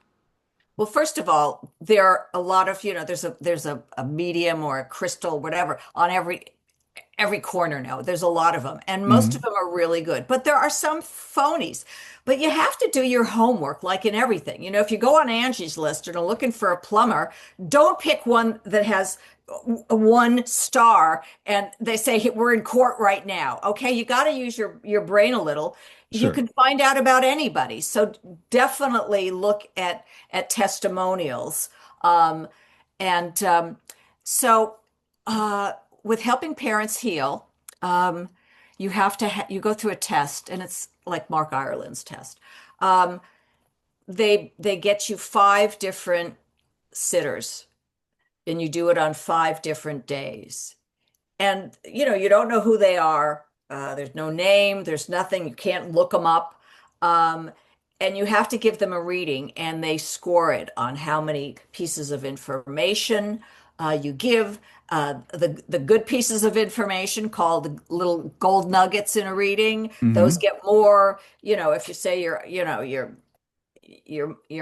B: Well, first of all, there are a lot of, there's a medium or a crystal, whatever, on every corner now. There's a lot of them, and most of
A: Hmm.
B: them are really good. But there are some phonies. But you have to do your homework, like in everything. If you go on Angie's List and are looking for a plumber, don't pick one that has one star and they say, "Hey, we're in court right now." Okay, you got to use your brain a little. You
A: Sure.
B: can find out about anybody. So definitely look at testimonials. Um, and so uh, with helping parents heal, um, you have to you go through a test, and it's like Mark Ireland's test. Um, they get you five different sitters, and you do it on five different days. And you don't know who they are. There's no name, there's nothing, you can't look them up. um, and you have to give them a reading, and they score it on how many pieces of information you give. The good pieces of information, called the little gold nuggets in a reading, those
A: Hmm.
B: get more. If you say your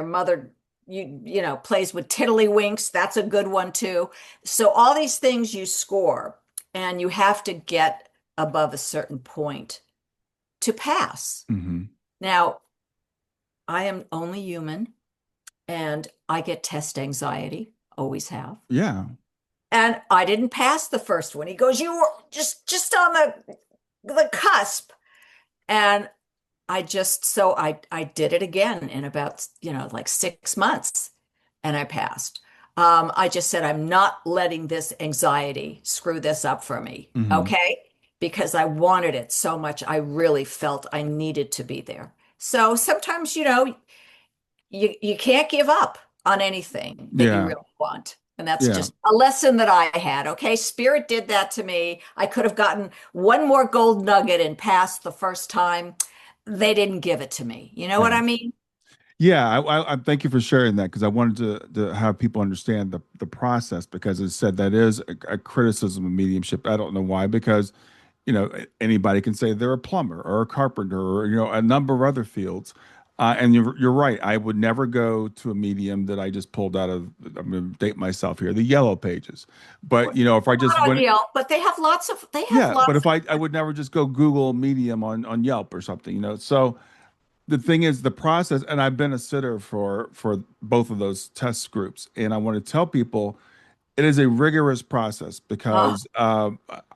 B: mother plays with tiddlywinks, that's a good one too. So all these things you score, and you have to get above a certain point to pass.
A: Hmm.
B: Now, I am only human, and I get test anxiety, always have.
A: Yeah.
B: And I didn't pass the first one. He goes, "You were just on the cusp." And I did it again in about, like 6 months, and I passed. I just said, I'm not letting this anxiety screw this up for me.
A: Hmm.
B: Okay. Because I wanted it so much. I really felt I needed to be there. So sometimes, you can't give up on anything that you
A: Yeah.
B: really want. And that's
A: Yeah.
B: just a lesson that I had. Okay. Spirit did that to me. I could have gotten one more gold nugget and passed the first time. They didn't give it to me. You know what
A: Yeah.
B: I mean?
A: Yeah, I thank you for sharing that because I wanted to have people understand the process because it said that is a criticism of mediumship. I don't know why, because anybody can say they're a plumber or a carpenter or a number of other fields. And you're right. I would never go to a medium that I just pulled out of. I'm going to date myself here, the yellow pages. But if I just
B: Not on
A: went,
B: Yelp, but they have
A: yeah. But
B: lots
A: if I would never just go Google medium on Yelp or something. So the thing is the process, and I've been a sitter for both of those test groups, and I want to tell people it is a rigorous process
B: of,
A: because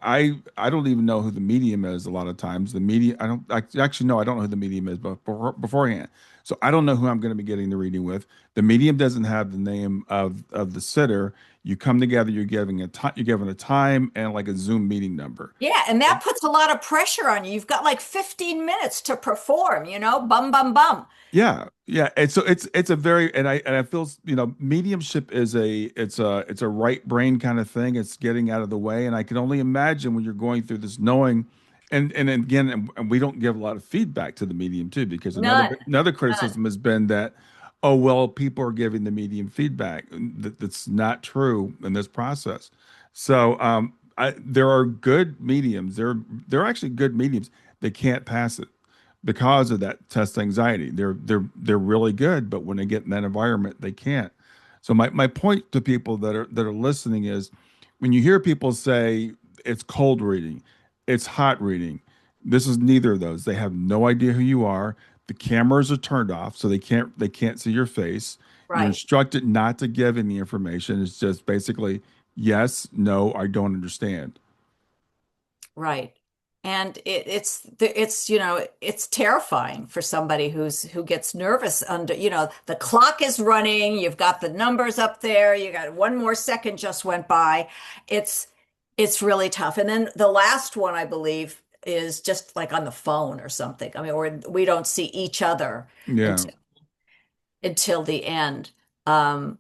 A: I don't even know who the medium is a lot of times. The medium I actually no, I don't know who the medium is, but beforehand, so I don't know who I'm going to be getting the reading with. The medium doesn't have the name of the sitter. You come together, you're given a time and like a Zoom meeting number.
B: yeah, and that puts a lot of pressure on you. You've got like 15 minutes to perform, bum, bum, bum.
A: Yeah, yeah. And so it's a very and I feel mediumship is it's a right brain kind of thing. It's getting out of the way, and I can only imagine when you're going through this knowing, and again, and we don't give a lot of feedback to the medium too, because
B: None,
A: another
B: none.
A: criticism has been that, oh well, people are giving the medium feedback. That's not true in this process. So there are good mediums. There are actually good mediums. They can't pass it because of that test anxiety. They're really good, but when they get in that environment, they can't. So my point to people that are listening is when you hear people say it's cold reading, it's hot reading, this is neither of those. They have no idea who you are. The cameras are turned off, so they can't see your face. You're
B: Right.
A: instructed not to give any information. It's just basically yes, no, I don't understand.
B: Right. And it's terrifying for somebody who gets nervous under, the clock is running, you've got the numbers up there, you got one more second just went by. It's it's really tough. And then the last one, I believe, is just like on the phone or something. I mean, or we don't see each other
A: Yeah.
B: until the end. Um,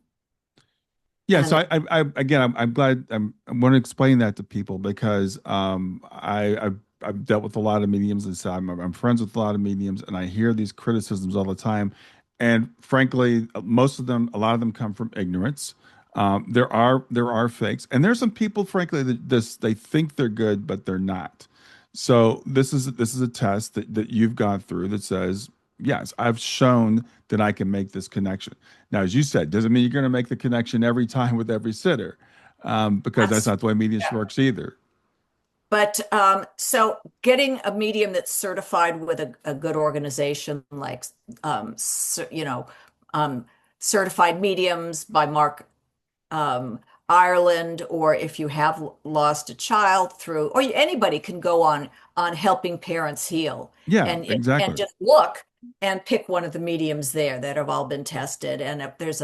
A: Yeah, so
B: and
A: again, I'm glad I want to explain that to people because I've dealt with a lot of mediums and so I'm friends with a lot of mediums and I hear these criticisms all the time, and frankly, a lot of them come from ignorance. There are fakes, and there's some people, frankly, that they think they're good but they're not. So this is a test that you've gone through that says yes, I've shown that I can make this connection. Now, as you said, doesn't mean you're going to make the connection every time with every sitter, because that's
B: that's
A: not the way mediumship works either.
B: But so getting a medium that's certified with a good organization like um, certified mediums by Mark um, Ireland, or if you have lost a child through, or anybody can go on helping parents heal,
A: Yeah,
B: and
A: exactly.
B: just look and pick one of the mediums there that have all been tested. And if there's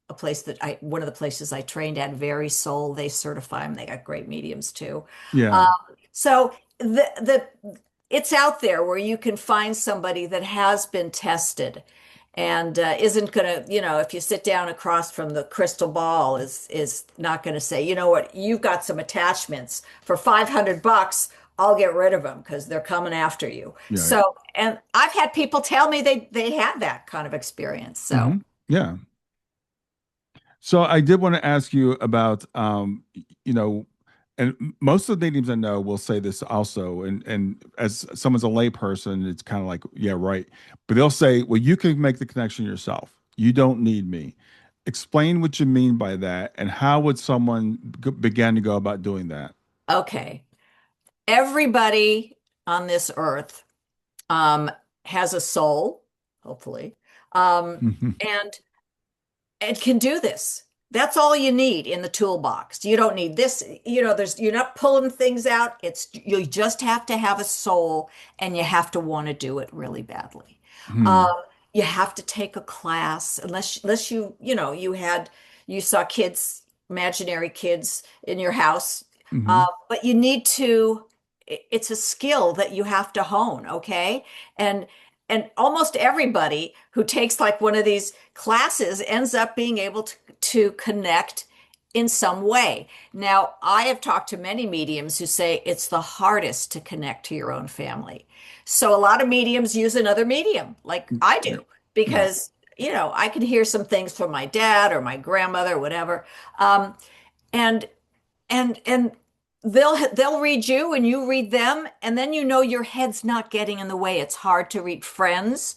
B: a place that one of the places I trained at, Very Soul, they certify them. They got great mediums too.
A: Yeah.
B: Um, so it's out there where you can find somebody that has been tested and isn't gonna, if you sit down across from the crystal ball, is not gonna say, you know what, you've got some attachments for $500. I'll get rid of them because they're coming after you.
A: Yeah.
B: So, and I've had people tell me they had that kind of experience. So,
A: Yeah. So I did want to ask you about, you know, and most of the mediums I know will say this also, and as someone's a layperson, it's kind of like, yeah, right. But they'll say, well, you can make the connection yourself. You don't need me. Explain what you mean by that, and how would someone begin to go about doing that?
B: okay, everybody on this earth um, has a soul, hopefully, um, and and can do this. That's all you need in the toolbox. You don't need this, you're not pulling things out. It's you just have to have a soul and you have to want to do it really badly. Um,
A: Hmm.
B: you have to take a class unless you saw kids, imaginary kids in your house.
A: Hmm.
B: But you need to, it's a skill that you have to hone, okay? And and almost everybody who takes like one of these classes ends up being able to connect in some way. Now, I have talked to many mediums who say it's the hardest to connect to your own family. So a lot of mediums use another medium, like I
A: Yeah.
B: do,
A: Yeah.
B: because I can hear some things from my dad or my grandmother, or whatever. And and they'll read you and you read them, and then your head's not getting in the way. It's hard to read friends,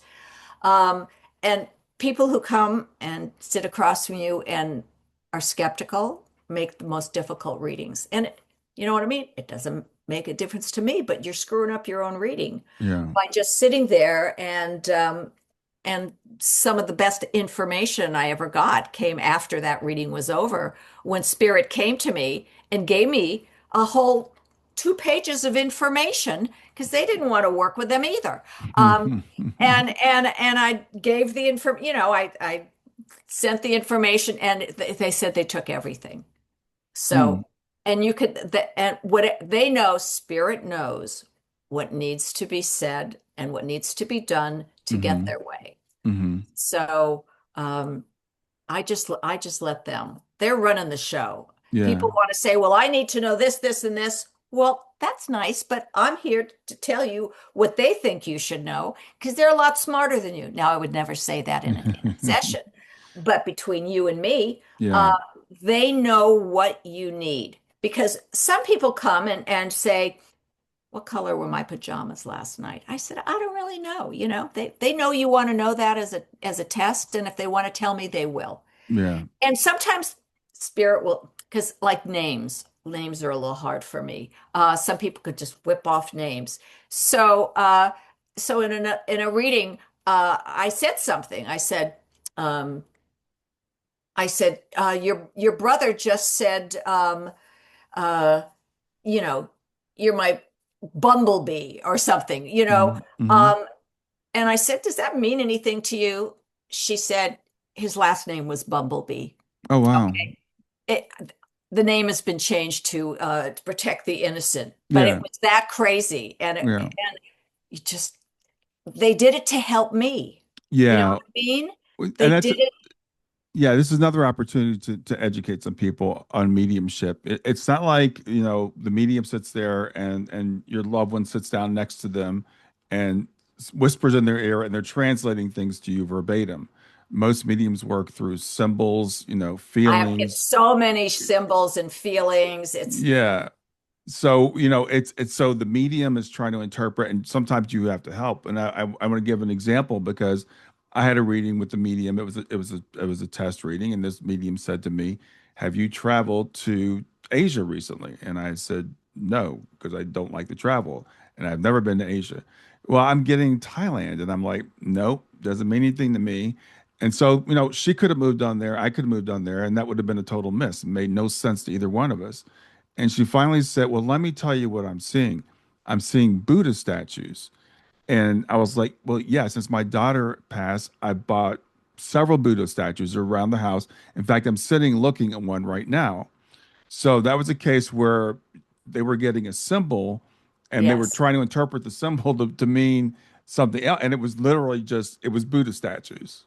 B: and people who come and sit across from you and are skeptical make the most difficult readings. And you know what I mean? It doesn't make a difference to me, but you're screwing up your own reading
A: Yeah.
B: by just sitting there. And some of the best information I ever got came after that reading was over, when Spirit came to me and gave me a whole 2 pages of information because they didn't want to work with them either. Um, and I gave the info, I sent the information, and they said they took everything.
A: Hmm.
B: So, and you could, and what they know, Spirit knows what needs to be said and what needs to be done to get
A: Hmm.
B: their way.
A: Hmm.
B: So, I just let them. They're running the show.
A: Yeah.
B: People want to say, "Well, I need to know this, this, and this." Well, that's nice, but I'm here to tell you what they think you should know because they're a lot smarter than you. Now, I would never say that in a session, but between you and me,
A: Yeah.
B: they know what you need. Because some people come and say, "What color were my pajamas last night?" I said, "I don't really know." They know you want to know that as a test, and if they want to tell me, they will.
A: Yeah.
B: And sometimes Spirit will, because like names are a little hard for me. Some people could just whip off names. So in a reading, I said something. Um, your brother just said, uh, you know, you're my bumblebee or something,
A: Hmm. Hmm.
B: Um, and I said, "Does that mean anything to you?" She said, "His last name was Bumblebee."
A: Oh, wow.
B: It, the name has been changed to protect the innocent, but it
A: Yeah.
B: was that crazy,
A: Yeah.
B: and you just they did it to help me. You know
A: Yeah.
B: what I mean?
A: And
B: They
A: that's,
B: did it.
A: yeah, this is another opportunity to educate some people on mediumship. It's not like, the medium sits there and your loved one sits down next to them and whispers in their ear and they're translating things to you verbatim. Most mediums work through symbols,
B: I have get
A: feelings.
B: so many symbols and feelings. It's
A: Yeah. So, it's so the medium is trying to interpret, and sometimes you have to help. And I want to give an example because I had a reading with the medium. It was a test reading, and this medium said to me, "Have you traveled to Asia recently?" And I said, "No, because I don't like to travel, and I've never been to Asia." Well, I'm getting Thailand, and I'm like, "Nope, doesn't mean anything to me." And so, she could have moved on there, I could have moved on there, and that would have been a total miss. It made no sense to either one of us. And she finally said, "Well, let me tell you what I'm seeing. I'm seeing Buddha statues." And I was like, "Well, yeah, since my daughter passed, I bought several Buddha statues around the house. In fact, I'm sitting looking at one right now. So that was a case where they were getting a symbol and they were
B: Yes.
A: trying to interpret the symbol to mean something else. And it was literally just, it was Buddha statues.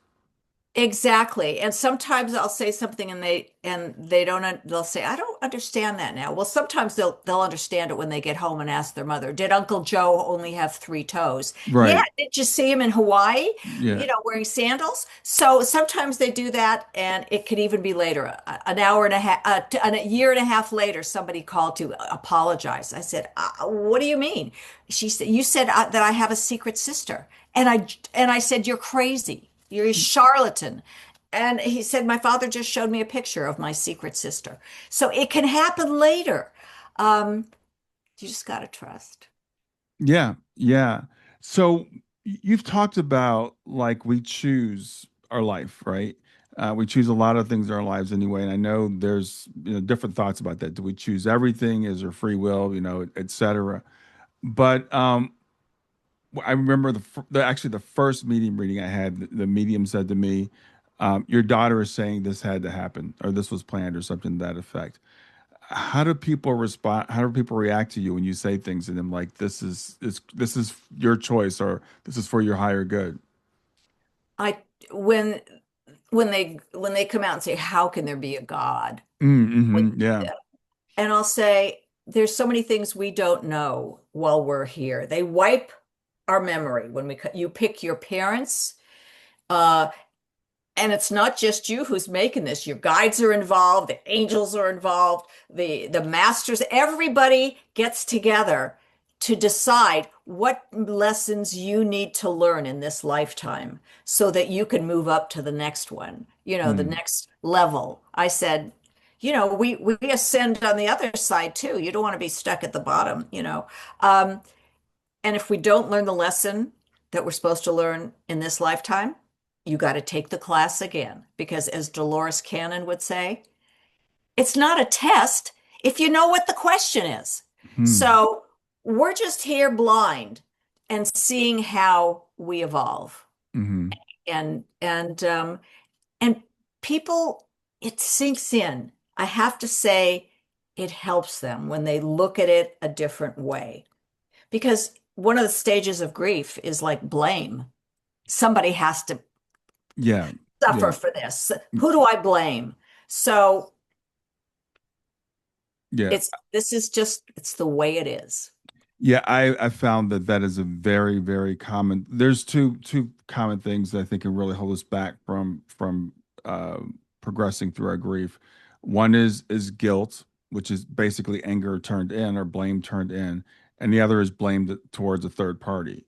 B: Exactly. And sometimes I'll say something and they don't they'll say, "I don't understand that now." Well, sometimes they'll understand it when they get home and ask their mother, "Did Uncle Joe only have three toes?" Yeah,
A: Right.
B: did you see him in Hawaii,
A: Yeah.
B: wearing sandals? So sometimes they do that, and it could even be later, an hour and a half, a year and a half later, somebody called to apologize. I said, "What do you mean?" She said, "You said that I have a secret sister." And I said, "You're crazy. You're a charlatan." And he said, "My father just showed me a picture of my secret sister." So it can happen later. Um, you just got to trust.
A: Yeah. Yeah. So you've talked about like we choose our life, right? We choose a lot of things in our lives anyway. And I know there's, different thoughts about that. Do we choose everything? Is there free will, et cetera? But I remember actually the first medium reading I had, the medium said to me, "Your daughter is saying this had to happen, or this was planned, or something to that effect." How do people respond? How do people react to you when you say things to them like this is your choice, or this is for your higher good?
B: I when when they come out and say, "How can there be a God?"
A: Mm-hmm, yeah.
B: And I'll say, "There's so many things we don't know while we're here." They wipe our memory when you pick your parents. Uh, And it's not just you who's making this. Your guides are involved, the angels are involved, the masters, everybody gets together to decide what lessons you need to learn in this lifetime so that you can move up to the next one, the
A: Mm,
B: next level. I said, we ascend on the other side too. You don't want to be stuck at the bottom. Um, and if we don't learn the lesson that we're supposed to learn in this lifetime, you got to take the class again. Because as Dolores Cannon would say, it's not a test if you know what the question is.
A: hmm,
B: So we're just here blind and seeing how we evolve.
A: hmm.
B: And people, it sinks in. I have to say, it helps them when they look at it a different way. Because one of the stages of grief is like blame. Somebody has to
A: Yeah,
B: suffer
A: yeah,
B: for this. Who do I blame? So
A: yeah.
B: it's the way it is.
A: Yeah, I found that is a very, very common. There's two common things that I think can really hold us back from uh, progressing through our grief. One is guilt, which is basically anger turned in or blame turned in, and the other is blame towards a third party.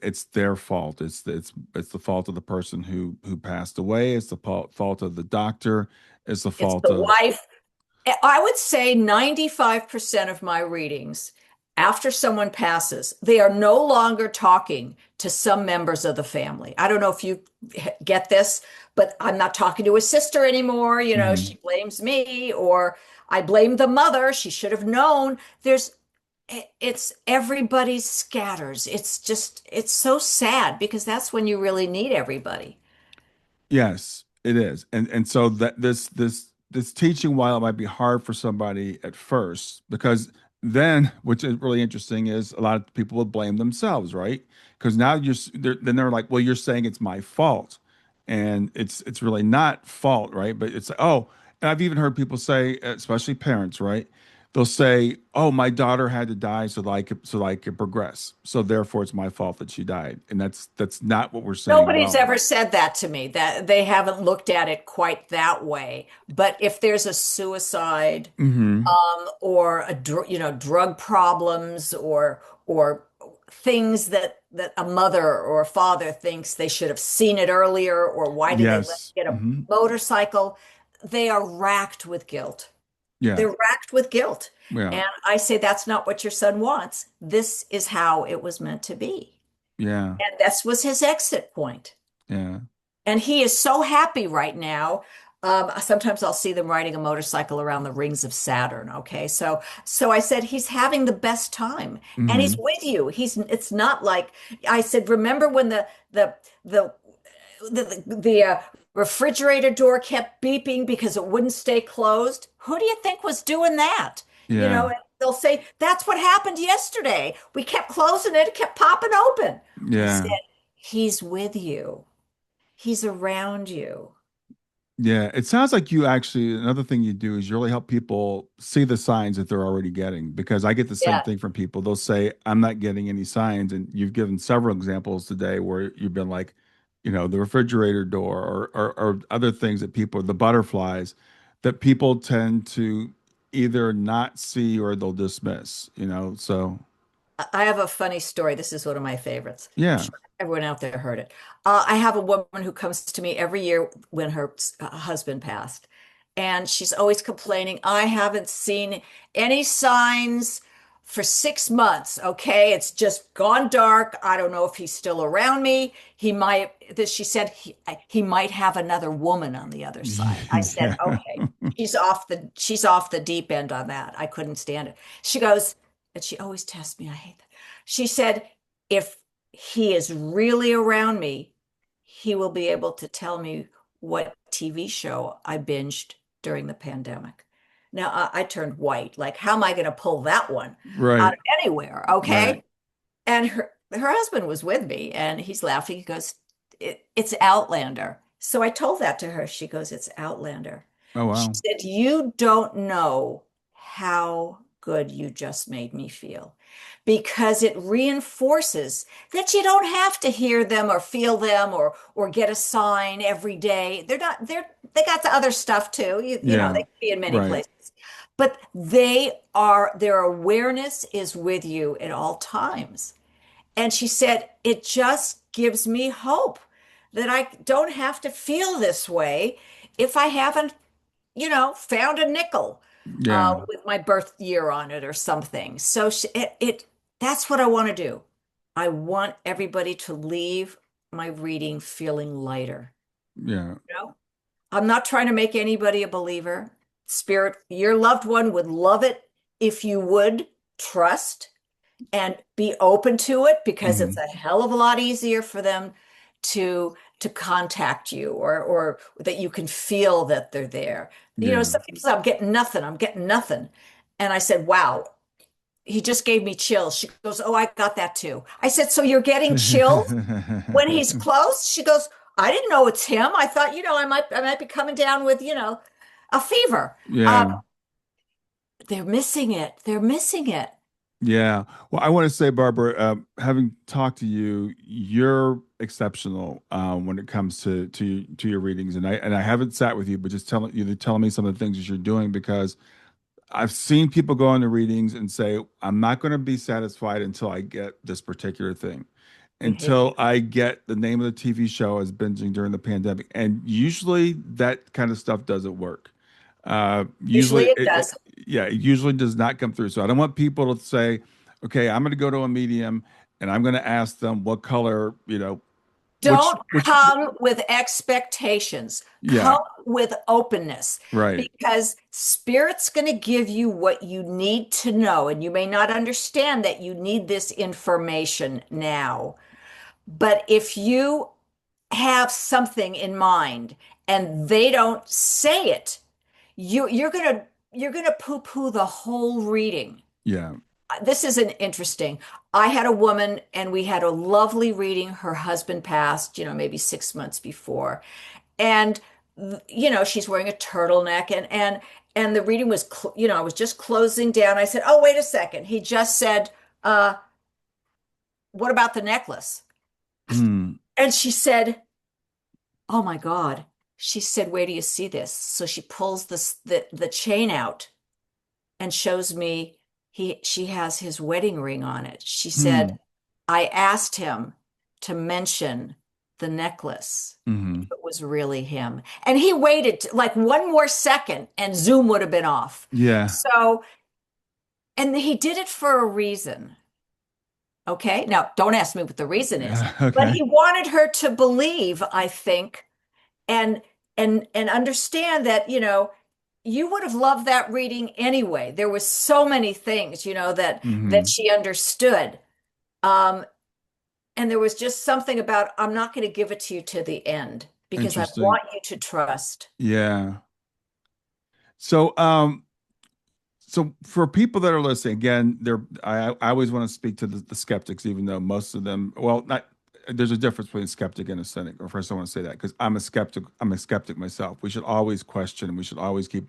A: It's their fault. It's the fault of the person who passed away. It's the fault of the doctor. It's the
B: It's
A: fault
B: the
A: of.
B: wife. I would say 95% of my readings, after someone passes, they are no longer talking to some members of the family. I don't know if you get this, but I'm not talking to his sister anymore.
A: Mhm.
B: She blames me, or I blame the mother. She should have known. It's everybody scatters. It's so sad because that's when you really need everybody.
A: Yes, it is. And so that this teaching, while it might be hard for somebody at first, because then, which is really interesting, is a lot of people will blame themselves, right? Because now then they're like, well, you're saying it's my fault, and it's really not fault, right? But it's, oh, and I've even heard people say, especially parents, right? They'll say, "Oh, my daughter had to die so that I could progress. So therefore, it's my fault that she died." And that's not what we're saying at
B: Nobody's
A: all.
B: ever said that to me, that they haven't looked at it quite that way. But if there's a suicide,
A: Hmm.
B: or drug problems, or things that a mother or a father thinks they should have seen it earlier, or why did they let
A: Yes.
B: me get a
A: Hmm.
B: motorcycle, they are racked with guilt.
A: Yeah.
B: They're racked with guilt.
A: Yeah.
B: And I say, that's not what your son wants. This is how it was meant to be.
A: Yeah.
B: And this was his exit point.
A: Yeah.
B: And he is so happy right now. Sometimes I'll see them riding a motorcycle around the rings of Saturn. Okay. So I said, he's having the best time and he's
A: Hmm.
B: with you. It's not like I said, remember when the the refrigerator door kept beeping because it wouldn't stay closed. Who do you think was doing that? You
A: Yeah.
B: know, and they'll say, that's what happened yesterday. We kept closing it, it kept popping open. I said,
A: Yeah.
B: he's with you. He's around you.
A: Yeah, it sounds like you actually, another thing you do is you really help people see the signs that they're already getting. Because I get the same
B: Yeah.
A: thing from people. They'll say, I'm not getting any signs. And you've given several examples today where you've been like, the refrigerator door or other things that people, the butterflies that people tend to either not see or they'll dismiss. So
B: I have a funny story. This is one of my favorites. I'm
A: yeah.
B: sure everyone out there heard it. I have a woman who comes to me every year when her husband passed, and she's always complaining, I haven't seen any signs for 6 months. Okay, it's just gone dark. I don't know if he's still around me. He might, this, she said, he might have another woman on the other side. I said,
A: Yeah.
B: okay, she's off the deep end on that. I couldn't stand it. She goes, and she always tests me. I hate that. She said, if he is really around me, he will be able to tell me what TV show I binged during the pandemic. Now I turned white. Like, how am I going to pull that one out
A: Right.
B: of anywhere?
A: Right.
B: Okay. And her husband was with me and he's laughing. He goes, it's Outlander. So I told that to her. She goes, it's Outlander.
A: Oh,
B: She
A: wow.
B: said, you don't know how good you just made me feel because it reinforces that you don't have to hear them or feel them or get a sign every day. They got the other stuff too. They
A: Yeah.
B: can be in many
A: Right.
B: places. But their awareness is with you at all times. And she said, it just gives me hope that I don't have to feel this way if I haven't, found a nickel
A: Yeah.
B: with my birth year on it or something. So that's what I want to do. I want everybody to leave my reading feeling lighter.
A: Yeah.
B: You know? I'm not trying to make anybody a believer. Spirit, your loved one would love it if you would trust and be open to it because it's
A: Hmm.
B: a hell of a lot easier for them to contact you or that you can feel that they're there.
A: Yeah.
B: Some people say, I'm getting nothing. And I said, wow, he just gave me chills. She goes, oh, I got that too. I said, so you're getting chills when he's close? She goes, I didn't know it's him. I thought, I might be coming down with, a fever.
A: Yeah.
B: They're missing it. They're missing it.
A: Yeah. Well, I want to say, Barbara, having talked to you, you're exceptional when it comes to your readings, and I haven't sat with you, but just telling me some of the things that you're doing because I've seen people go on the readings and say, I'm not going to be satisfied until I get this particular thing,
B: I hate
A: until I get the name of the TV show I was binging during the pandemic. And usually that kind of stuff doesn't work.
B: Usually
A: Usually,
B: it does.
A: yeah, it usually does not come through. So I don't want people to say, okay, I'm going to go to a medium and I'm going to ask them what color,
B: Don't
A: which,
B: come with expectations.
A: yeah,
B: Come with openness
A: right.
B: because spirit's going to give you what you need to know. And you may not understand that you need this information now. But if you have something in mind and they don't say it, you're gonna poo-poo the whole reading.
A: Yeah.
B: This is an interesting. I had a woman and we had a lovely reading. Her husband passed, maybe 6 months before. And she's wearing a turtleneck and the reading was I was just closing down. I said, "Oh, wait a second." He just said, "What about the necklace?"
A: Hmm.
B: And she said, "Oh my God." She said, "Where do you see this?" So she pulls the chain out and shows me she has his wedding ring on it. She said,
A: Hmm.
B: I asked him to mention the necklace
A: Hmm.
B: if it was really him. And he waited like one more second and Zoom would have been off.
A: Yeah.
B: So, and he did it for a reason. Okay. Now, don't ask me what the reason is,
A: Yeah.
B: but
A: Okay.
B: he wanted her to believe, I think, and and understand that, you would have loved that reading anyway. There was so many things, that
A: Hmm.
B: she understood. Um, And there was just something about, I'm not going to give it to you to the end because I
A: Interesting.
B: want you to trust.
A: Yeah. So, so for people that are listening, again, I always want to speak to the skeptics, even though most of them, well, not there's a difference between a skeptic and a cynic. Or first, I want to say that because I'm a skeptic. I'm a skeptic myself. We should always question. We should always keep,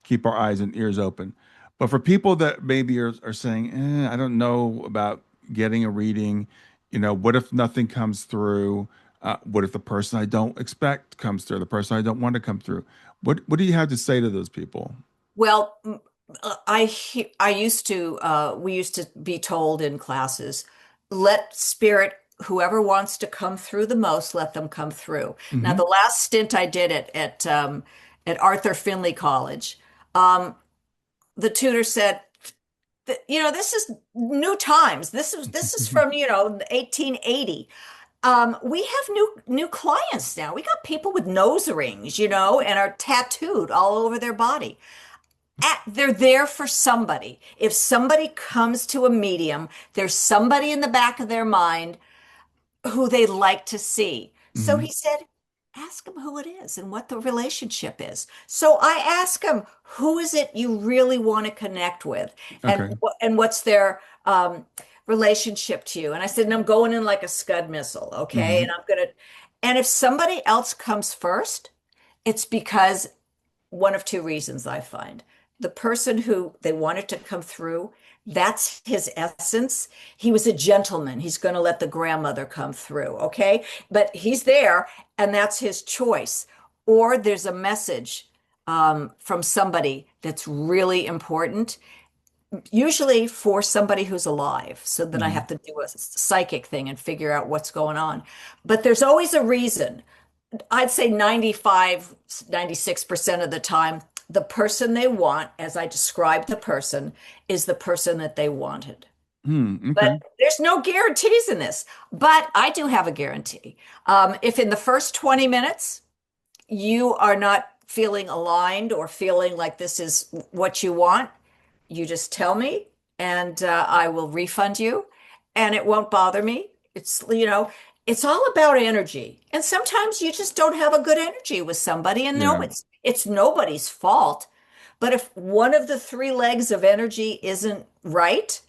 A: keep our eyes and ears open. But for people that maybe are saying, I don't know about getting a reading, what if nothing comes through? What if the person I don't expect comes through? The person I don't want to come through? What do you have to say to those people?
B: Well, I used to we used to be told in classes, let spirit, whoever wants to come through the most, let them come through. Now,
A: Hmm.
B: the last stint I did it at Arthur Finley College, um, the tutor said, this is new times. This is from 1880. We have new clients now. We got people with nose rings, and are tattooed all over their body. They're there for somebody. If somebody comes to a medium, there's somebody in the back of their mind who they like to see. So
A: Hmm.
B: he said, ask them who it is and what the relationship is. So I ask them, who is it you really want to connect with, and
A: Okay.
B: and what's their relationship to you? And I said, and I'm going in like a Scud missile, okay?
A: Hmm.
B: And I'm gonna, and if somebody else comes first, it's because one of two reasons I find. The person who they wanted to come through, that's his essence. He was a gentleman. He's going to let the grandmother come through, okay? But he's there, and that's his choice. Or there's a message from somebody that's really important, usually for somebody who's alive, so that I
A: Hmm.
B: have to do a psychic thing and figure out what's going on. But there's always a reason. I'd say 95, 96% of the time, the person they want, as I described the person, is the person that they wanted.
A: Hmm.
B: But
A: Okay.
B: there's no guarantees in this. But I do have a guarantee. If in the first 20 minutes you are not feeling aligned or feeling like this is what you want, you just tell me, and I will refund you, and it won't bother me. It's all about energy. And sometimes you just don't have a good energy with somebody, and no,
A: Yeah.
B: it's nobody's fault. But if one of the three legs of energy isn't right,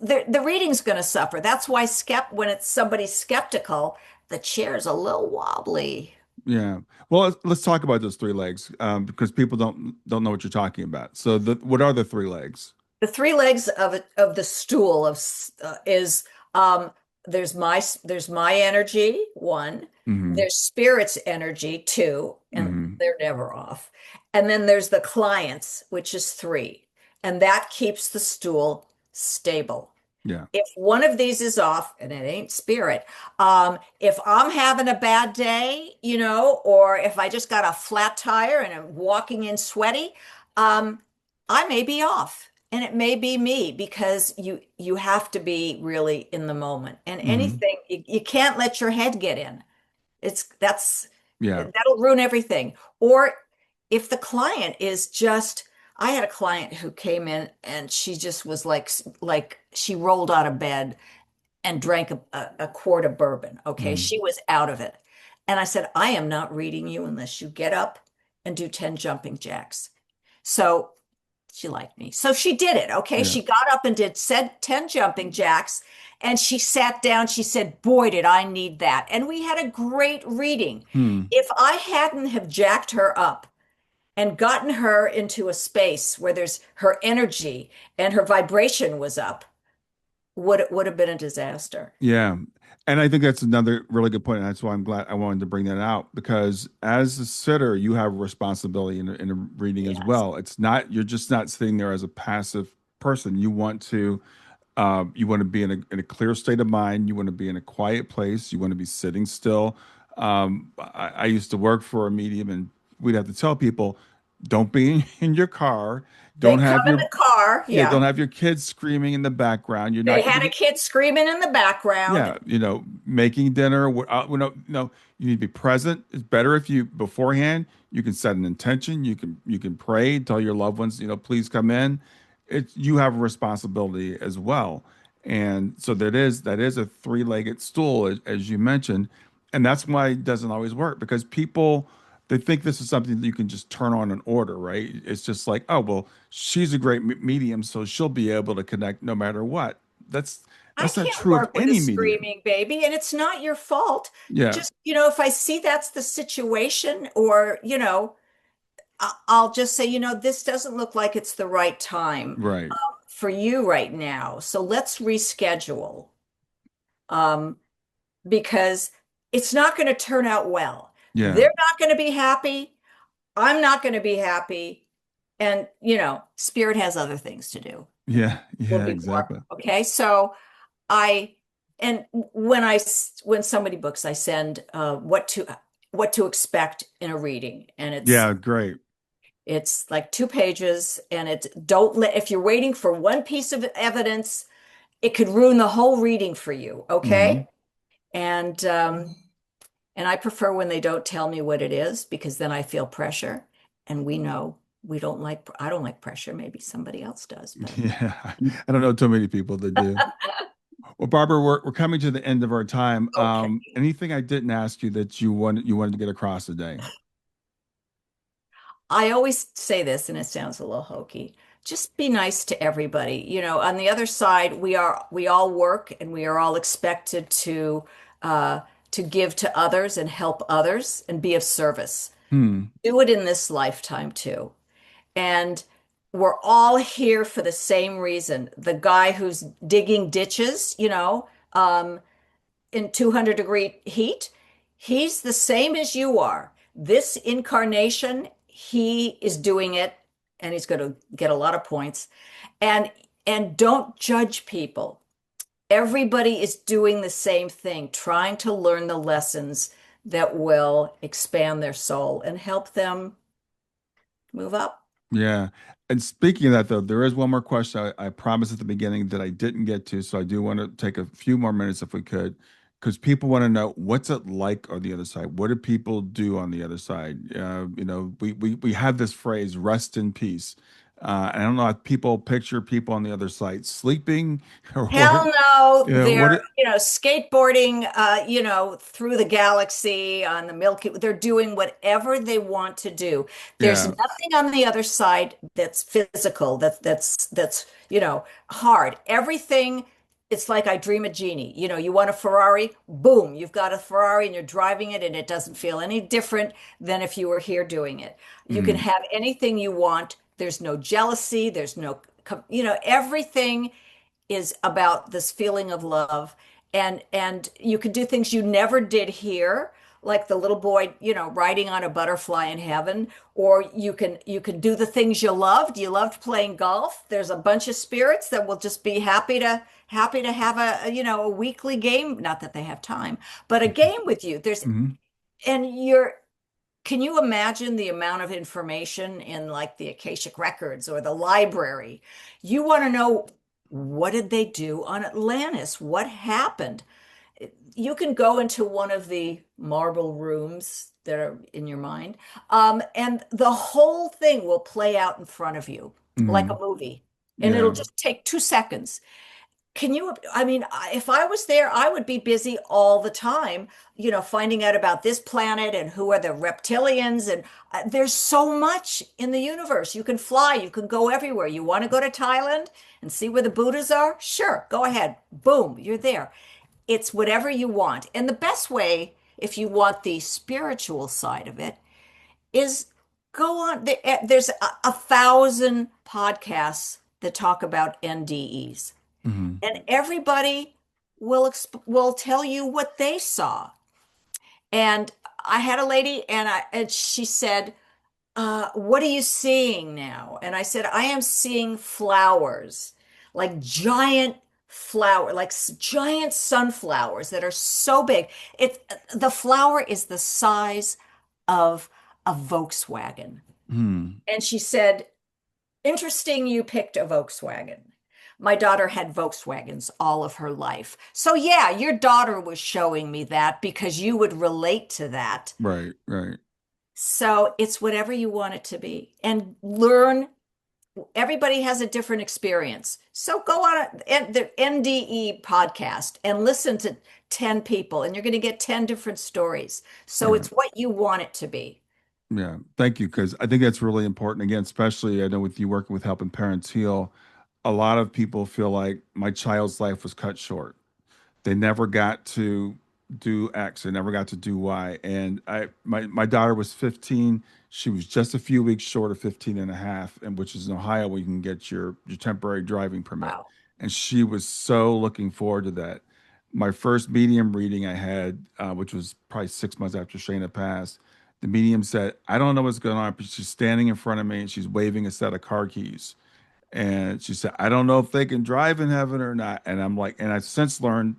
B: the reading's going to suffer. That's why when it's somebody skeptical, the chair's a little wobbly.
A: Yeah. Well, let's talk about those three legs, because people don't know what you're talking about. So, what are the three legs?
B: The three legs of the stool is um there's my energy, one,
A: Hmm.
B: there's spirit's energy, two, and
A: Hmm.
B: they're never off, and then there's the client's, which is three, and that keeps the stool stable.
A: Yeah.
B: If one of these is off, and it ain't spirit, if I'm having a bad day, or if I just got a flat tire and I'm walking in sweaty, um, I may be off. And it may be me, because you have to be really in the moment. And
A: Hmm.
B: anything, you can't let your head get in.
A: Yeah.
B: That'll ruin everything. Or if the client is just, I had a client who came in and she just was like she rolled out of bed and drank a quart of bourbon. Okay,
A: Hmm.
B: she was out of it. And I said, I am not reading you unless you get up and do 10 jumping jacks. So she liked me. So she did it. Okay.
A: Yeah.
B: She got up and said 10 jumping jacks, and she sat down. She said, boy, did I need that. And we had a great reading.
A: Hmm.
B: If I hadn't have jacked her up and gotten her into a space where there's her energy and her vibration was up, would have been a disaster.
A: Yeah. And I think that's another really good point. And that's why I'm glad I wanted to bring that out because as a sitter, you have a responsibility in a reading as
B: Yes.
A: well. It's not, you're just not sitting there as a passive person. You want to be in a clear state of mind. You want to be in a quiet place. You want to be sitting still. I used to work for a medium, and we'd have to tell people, don't be in your car. Don't
B: They come
A: have
B: in
A: your
B: the car.
A: Yeah, don't
B: Yeah.
A: have your kids screaming in the background. You're
B: They
A: not
B: had a
A: eating.
B: kid screaming in the background.
A: Yeah, making dinner. No, you need to be present. It's better if you beforehand you can set an intention. You can pray, tell your loved ones, please come in. You have a responsibility as well. And so that is a three-legged stool, as you mentioned, and that's why it doesn't always work because people they think this is something that you can just turn on and order, right? It's just like, oh well, she's a great medium, so she'll be able to connect no matter what. That's
B: I
A: that's not
B: can't
A: true of
B: work with a
A: any medium.
B: screaming baby, and it's not your fault.
A: Yeah,
B: Just, if I see that's the situation, or, I'll just say, this doesn't look like it's the right time
A: right.
B: for you right now. So let's reschedule. Um, because it's not going to turn out well.
A: Yeah,
B: They're not going to be happy. I'm not going to be happy. And, spirit has other things to do.
A: yeah,
B: Will
A: yeah,
B: be more.
A: exactly.
B: Okay. So I, and when somebody books, I send what to expect in a reading. And
A: Yeah, great.
B: it's like 2 pages, and it's don't let, if you're waiting for one piece of evidence, it could ruin the whole reading for you.
A: Hmm.
B: Okay. And I prefer when they don't tell me what it is, because then I feel pressure. And I don't like pressure. Maybe somebody else does, but
A: Yeah, I don't know too many people that do. Well, Barbara, we're coming to the end of our time.
B: okay.
A: Anything I didn't ask you that you wanted to get across today?
B: I always say this, and it sounds a little hokey. Just be nice to everybody. On the other side, we all work, and we are all expected to give to others and help others and be of service.
A: Hmm.
B: Do it in this lifetime too. And we're all here for the same reason. The guy who's digging ditches, in 200-degree heat, he's the same as you are. This incarnation, he is doing it, and he's going to get a lot of points. And and don't judge people. Everybody is doing the same thing, trying to learn the lessons that will expand their soul and help them move up.
A: Yeah. And speaking of that, though, there is one more question I promised at the beginning that I didn't get to. So I do want to take a few more minutes if we could, because people want to know what's it like on the other side? What do people do on the other side? We have this phrase, rest in peace. And I don't know if people picture people on the other side sleeping or what.
B: Hell no,
A: Yeah,
B: they're,
A: what it,
B: skateboarding, through the galaxy on the Milky. They're doing whatever they want to do. There's
A: yeah.
B: nothing on the other side that's physical, that's hard. Everything, it's like I dream a genie. You want a Ferrari, boom, you've got a Ferrari and you're driving it, and it doesn't feel any different than if you were here doing it. You can
A: Mm,
B: have anything you want. There's no jealousy, there's no, everything is about this feeling of love, and you can do things you never did here, like the little boy, riding on a butterfly in heaven. Or you can do the things you loved playing golf. There's a bunch of spirits that will just be happy to have a weekly game, not that they have time, but a game with you. There's
A: mhm.
B: and you're Can you imagine the amount of information in, like, the Akashic Records or the library? You want to know, what did they do on Atlantis? What happened? You can go into one of the marble rooms that are in your mind, and the whole thing will play out in front of you like a
A: Mhm.
B: movie, and it'll
A: Yeah.
B: just take 2 seconds. I mean, if I was there, I would be busy all the time, finding out about this planet and who are the reptilians. And there's so much in the universe. You can fly, you can go everywhere. You want to go to Thailand and see where the Buddhas are? Sure, go ahead. Boom, you're there. It's whatever you want. And the best way, if you want the spiritual side of it, is go on. There's a thousand podcasts that talk about NDEs,
A: Mhm.
B: and everybody will tell you what they saw. And I had a lady, and she said, "What are you seeing now?" And I said, "I am seeing flowers, like giant giant sunflowers that are so big. The flower is the size of a Volkswagen."
A: Mhm.
B: And she said, "Interesting, you picked a Volkswagen. My daughter had Volkswagens all of her life. So, yeah, your daughter was showing me that because you would relate to that.
A: Right, right.
B: So, it's whatever you want it to be. And learn everybody has a different experience. So go on the NDE podcast and listen to 10 people, and you're going to get 10 different stories. So
A: Yeah.
B: it's what you want it to be.
A: Yeah. Thank you. Because I think that's really important. Again, especially I know with you working with helping parents heal, a lot of people feel like my child's life was cut short. They never got to do X. They never got to do Y. And my daughter was 15. She was just a few weeks short of 15 and a half, and which is in Ohio where you can get your temporary driving permit.
B: Wow.
A: And she was so looking forward to that. My first medium reading I had, which was probably 6 months after Shayna passed, the medium said, I don't know what's going on, but she's standing in front of me and she's waving a set of car keys. And she said, I don't know if they can drive in heaven or not. And I'm like, and I've since learned,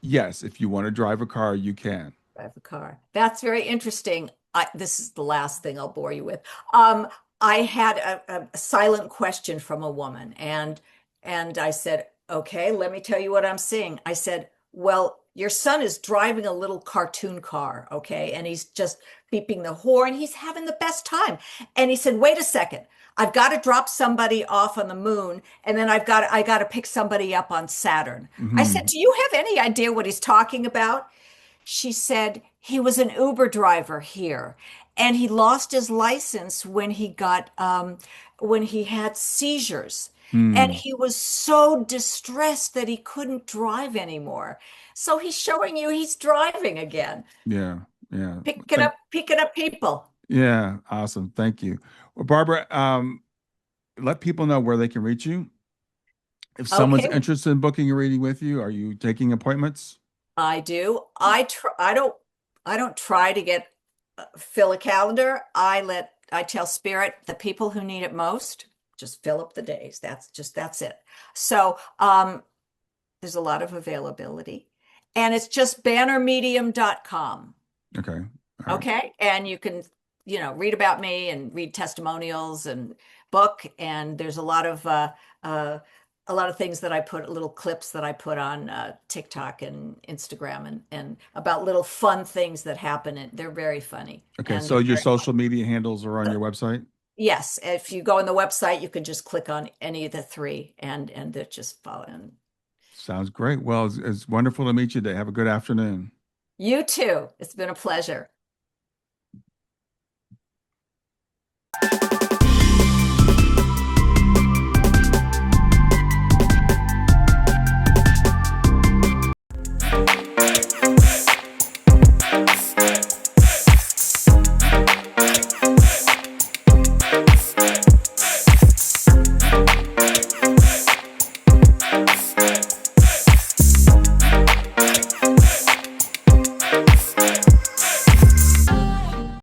A: yes, if you want to drive a car, you can.
B: Drive a car. That's very interesting. This is the last thing I'll bore you with. Um, I had a silent question from a woman, and I said, "Okay, let me tell you what I'm seeing." I said, "Well, your son is driving a little cartoon car, okay, and he's just beeping the horn. He's having the best time." And he said, "Wait a second. I've got to drop somebody off on the moon, and then I got to pick somebody up on Saturn." I said,
A: Hmm.
B: "Do you have any idea what he's talking about?" She said he was an Uber driver here, and he lost his license when he had seizures. And
A: Hmm.
B: he was so distressed that he couldn't drive anymore. So he's showing you he's driving again,
A: Yeah. Yeah.
B: picking up people.
A: Yeah. Awesome. Thank you. Well, Barbara, let people know where they can reach you. If someone's
B: Okay,
A: interested in booking a reading with you, are you taking appointments?
B: I do. I don't try to get fill a calendar. I tell Spirit the people who need it most just fill up the days. That's it. So there's a lot of availability. And it's just bannermedium.com.
A: Okay. All right.
B: Okay. And you can, read about me and read testimonials and book. And there's uh, a lot of things that I put, little clips that I put on TikTok and Instagram and about little fun things that happen. And they're very funny
A: Okay.
B: and
A: So
B: they're
A: your
B: very
A: social media handles are on your website?
B: yes. If you go on the website, you can just click on any of the three and they're just following.
A: Sounds great. Well, it's wonderful to meet you today. Have a good afternoon.
B: You too. It's been a pleasure.